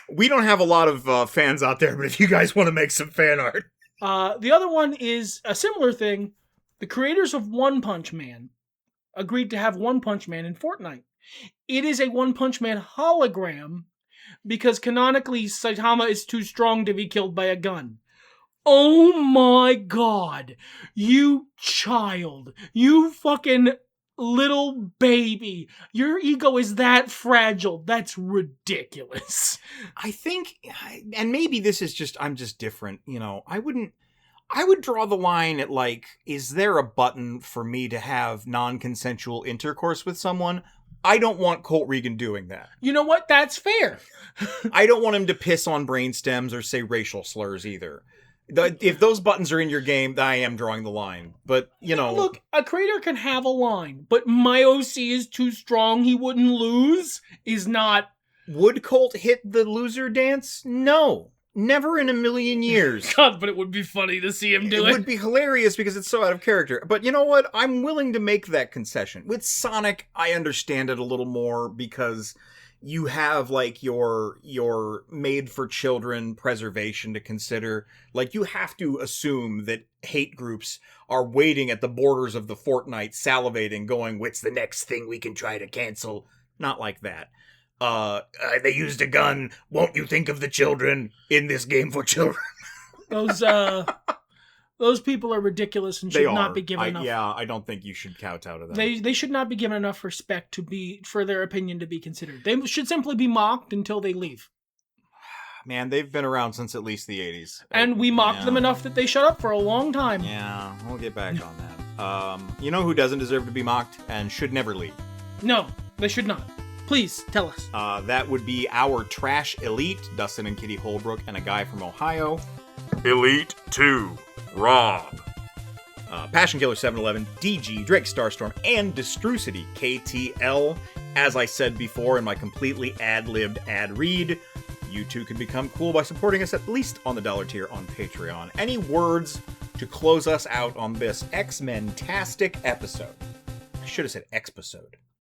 We don't have a lot of fans out there, but if you guys want to make some fan art. The other one is a similar thing. The creators of One Punch Man agreed to have One Punch Man in Fortnite. It is a One Punch Man hologram because canonically Saitama is too strong to be killed by a gun. Oh my god, you child, you fucking little baby, your ego is that fragile, that's ridiculous. I think, and maybe this is just, I'm just different, I would draw the line at like, is there a button for me to have non-consensual intercourse with someone? I don't want Colt Regan doing that. You know what, that's fair. I don't want him to piss on brain stems or say racial slurs either. If those buttons are in your game, I am drawing the line. But, Look, a creator can have a line, but my OC is too strong, he wouldn't lose, is not... Would Colt hit the loser dance? No. Never in a million years. God, but it would be funny to see him do it. It would be hilarious because it's so out of character. But you know what? I'm willing to make that concession. With Sonic, I understand it a little more because... you have, like, your made-for-children preservation to consider. Like, you have to assume that hate groups are waiting at the borders of the Fortnite, salivating, going, what's the next thing we can try to cancel? Not like that. They used a gun. Won't you think of the children in this game for children? Those people are ridiculous and should not be given enough. Yeah, I don't think you should kowtow to them. They should not be given enough respect for their opinion to be considered. They should simply be mocked until they leave. Man, they've been around since at least the 80s. And we mocked them enough that they shut up for a long time. Yeah, we'll get back on that. You know who doesn't deserve to be mocked and should never leave? No, they should not. Please, tell us. That would be our trash elite, Dustin and Kitty Holbrook, and a guy from Ohio. Elite 2. Rob. Passion Killer 711, DG, Drake Starstorm, and Destrucity KTL. As I said before in my completely ad-libbed ad read, you too can become cool by supporting us at least on the $1 tier on Patreon. Any words to close us out on this X-Men-tastic episode? I should have said X-episode.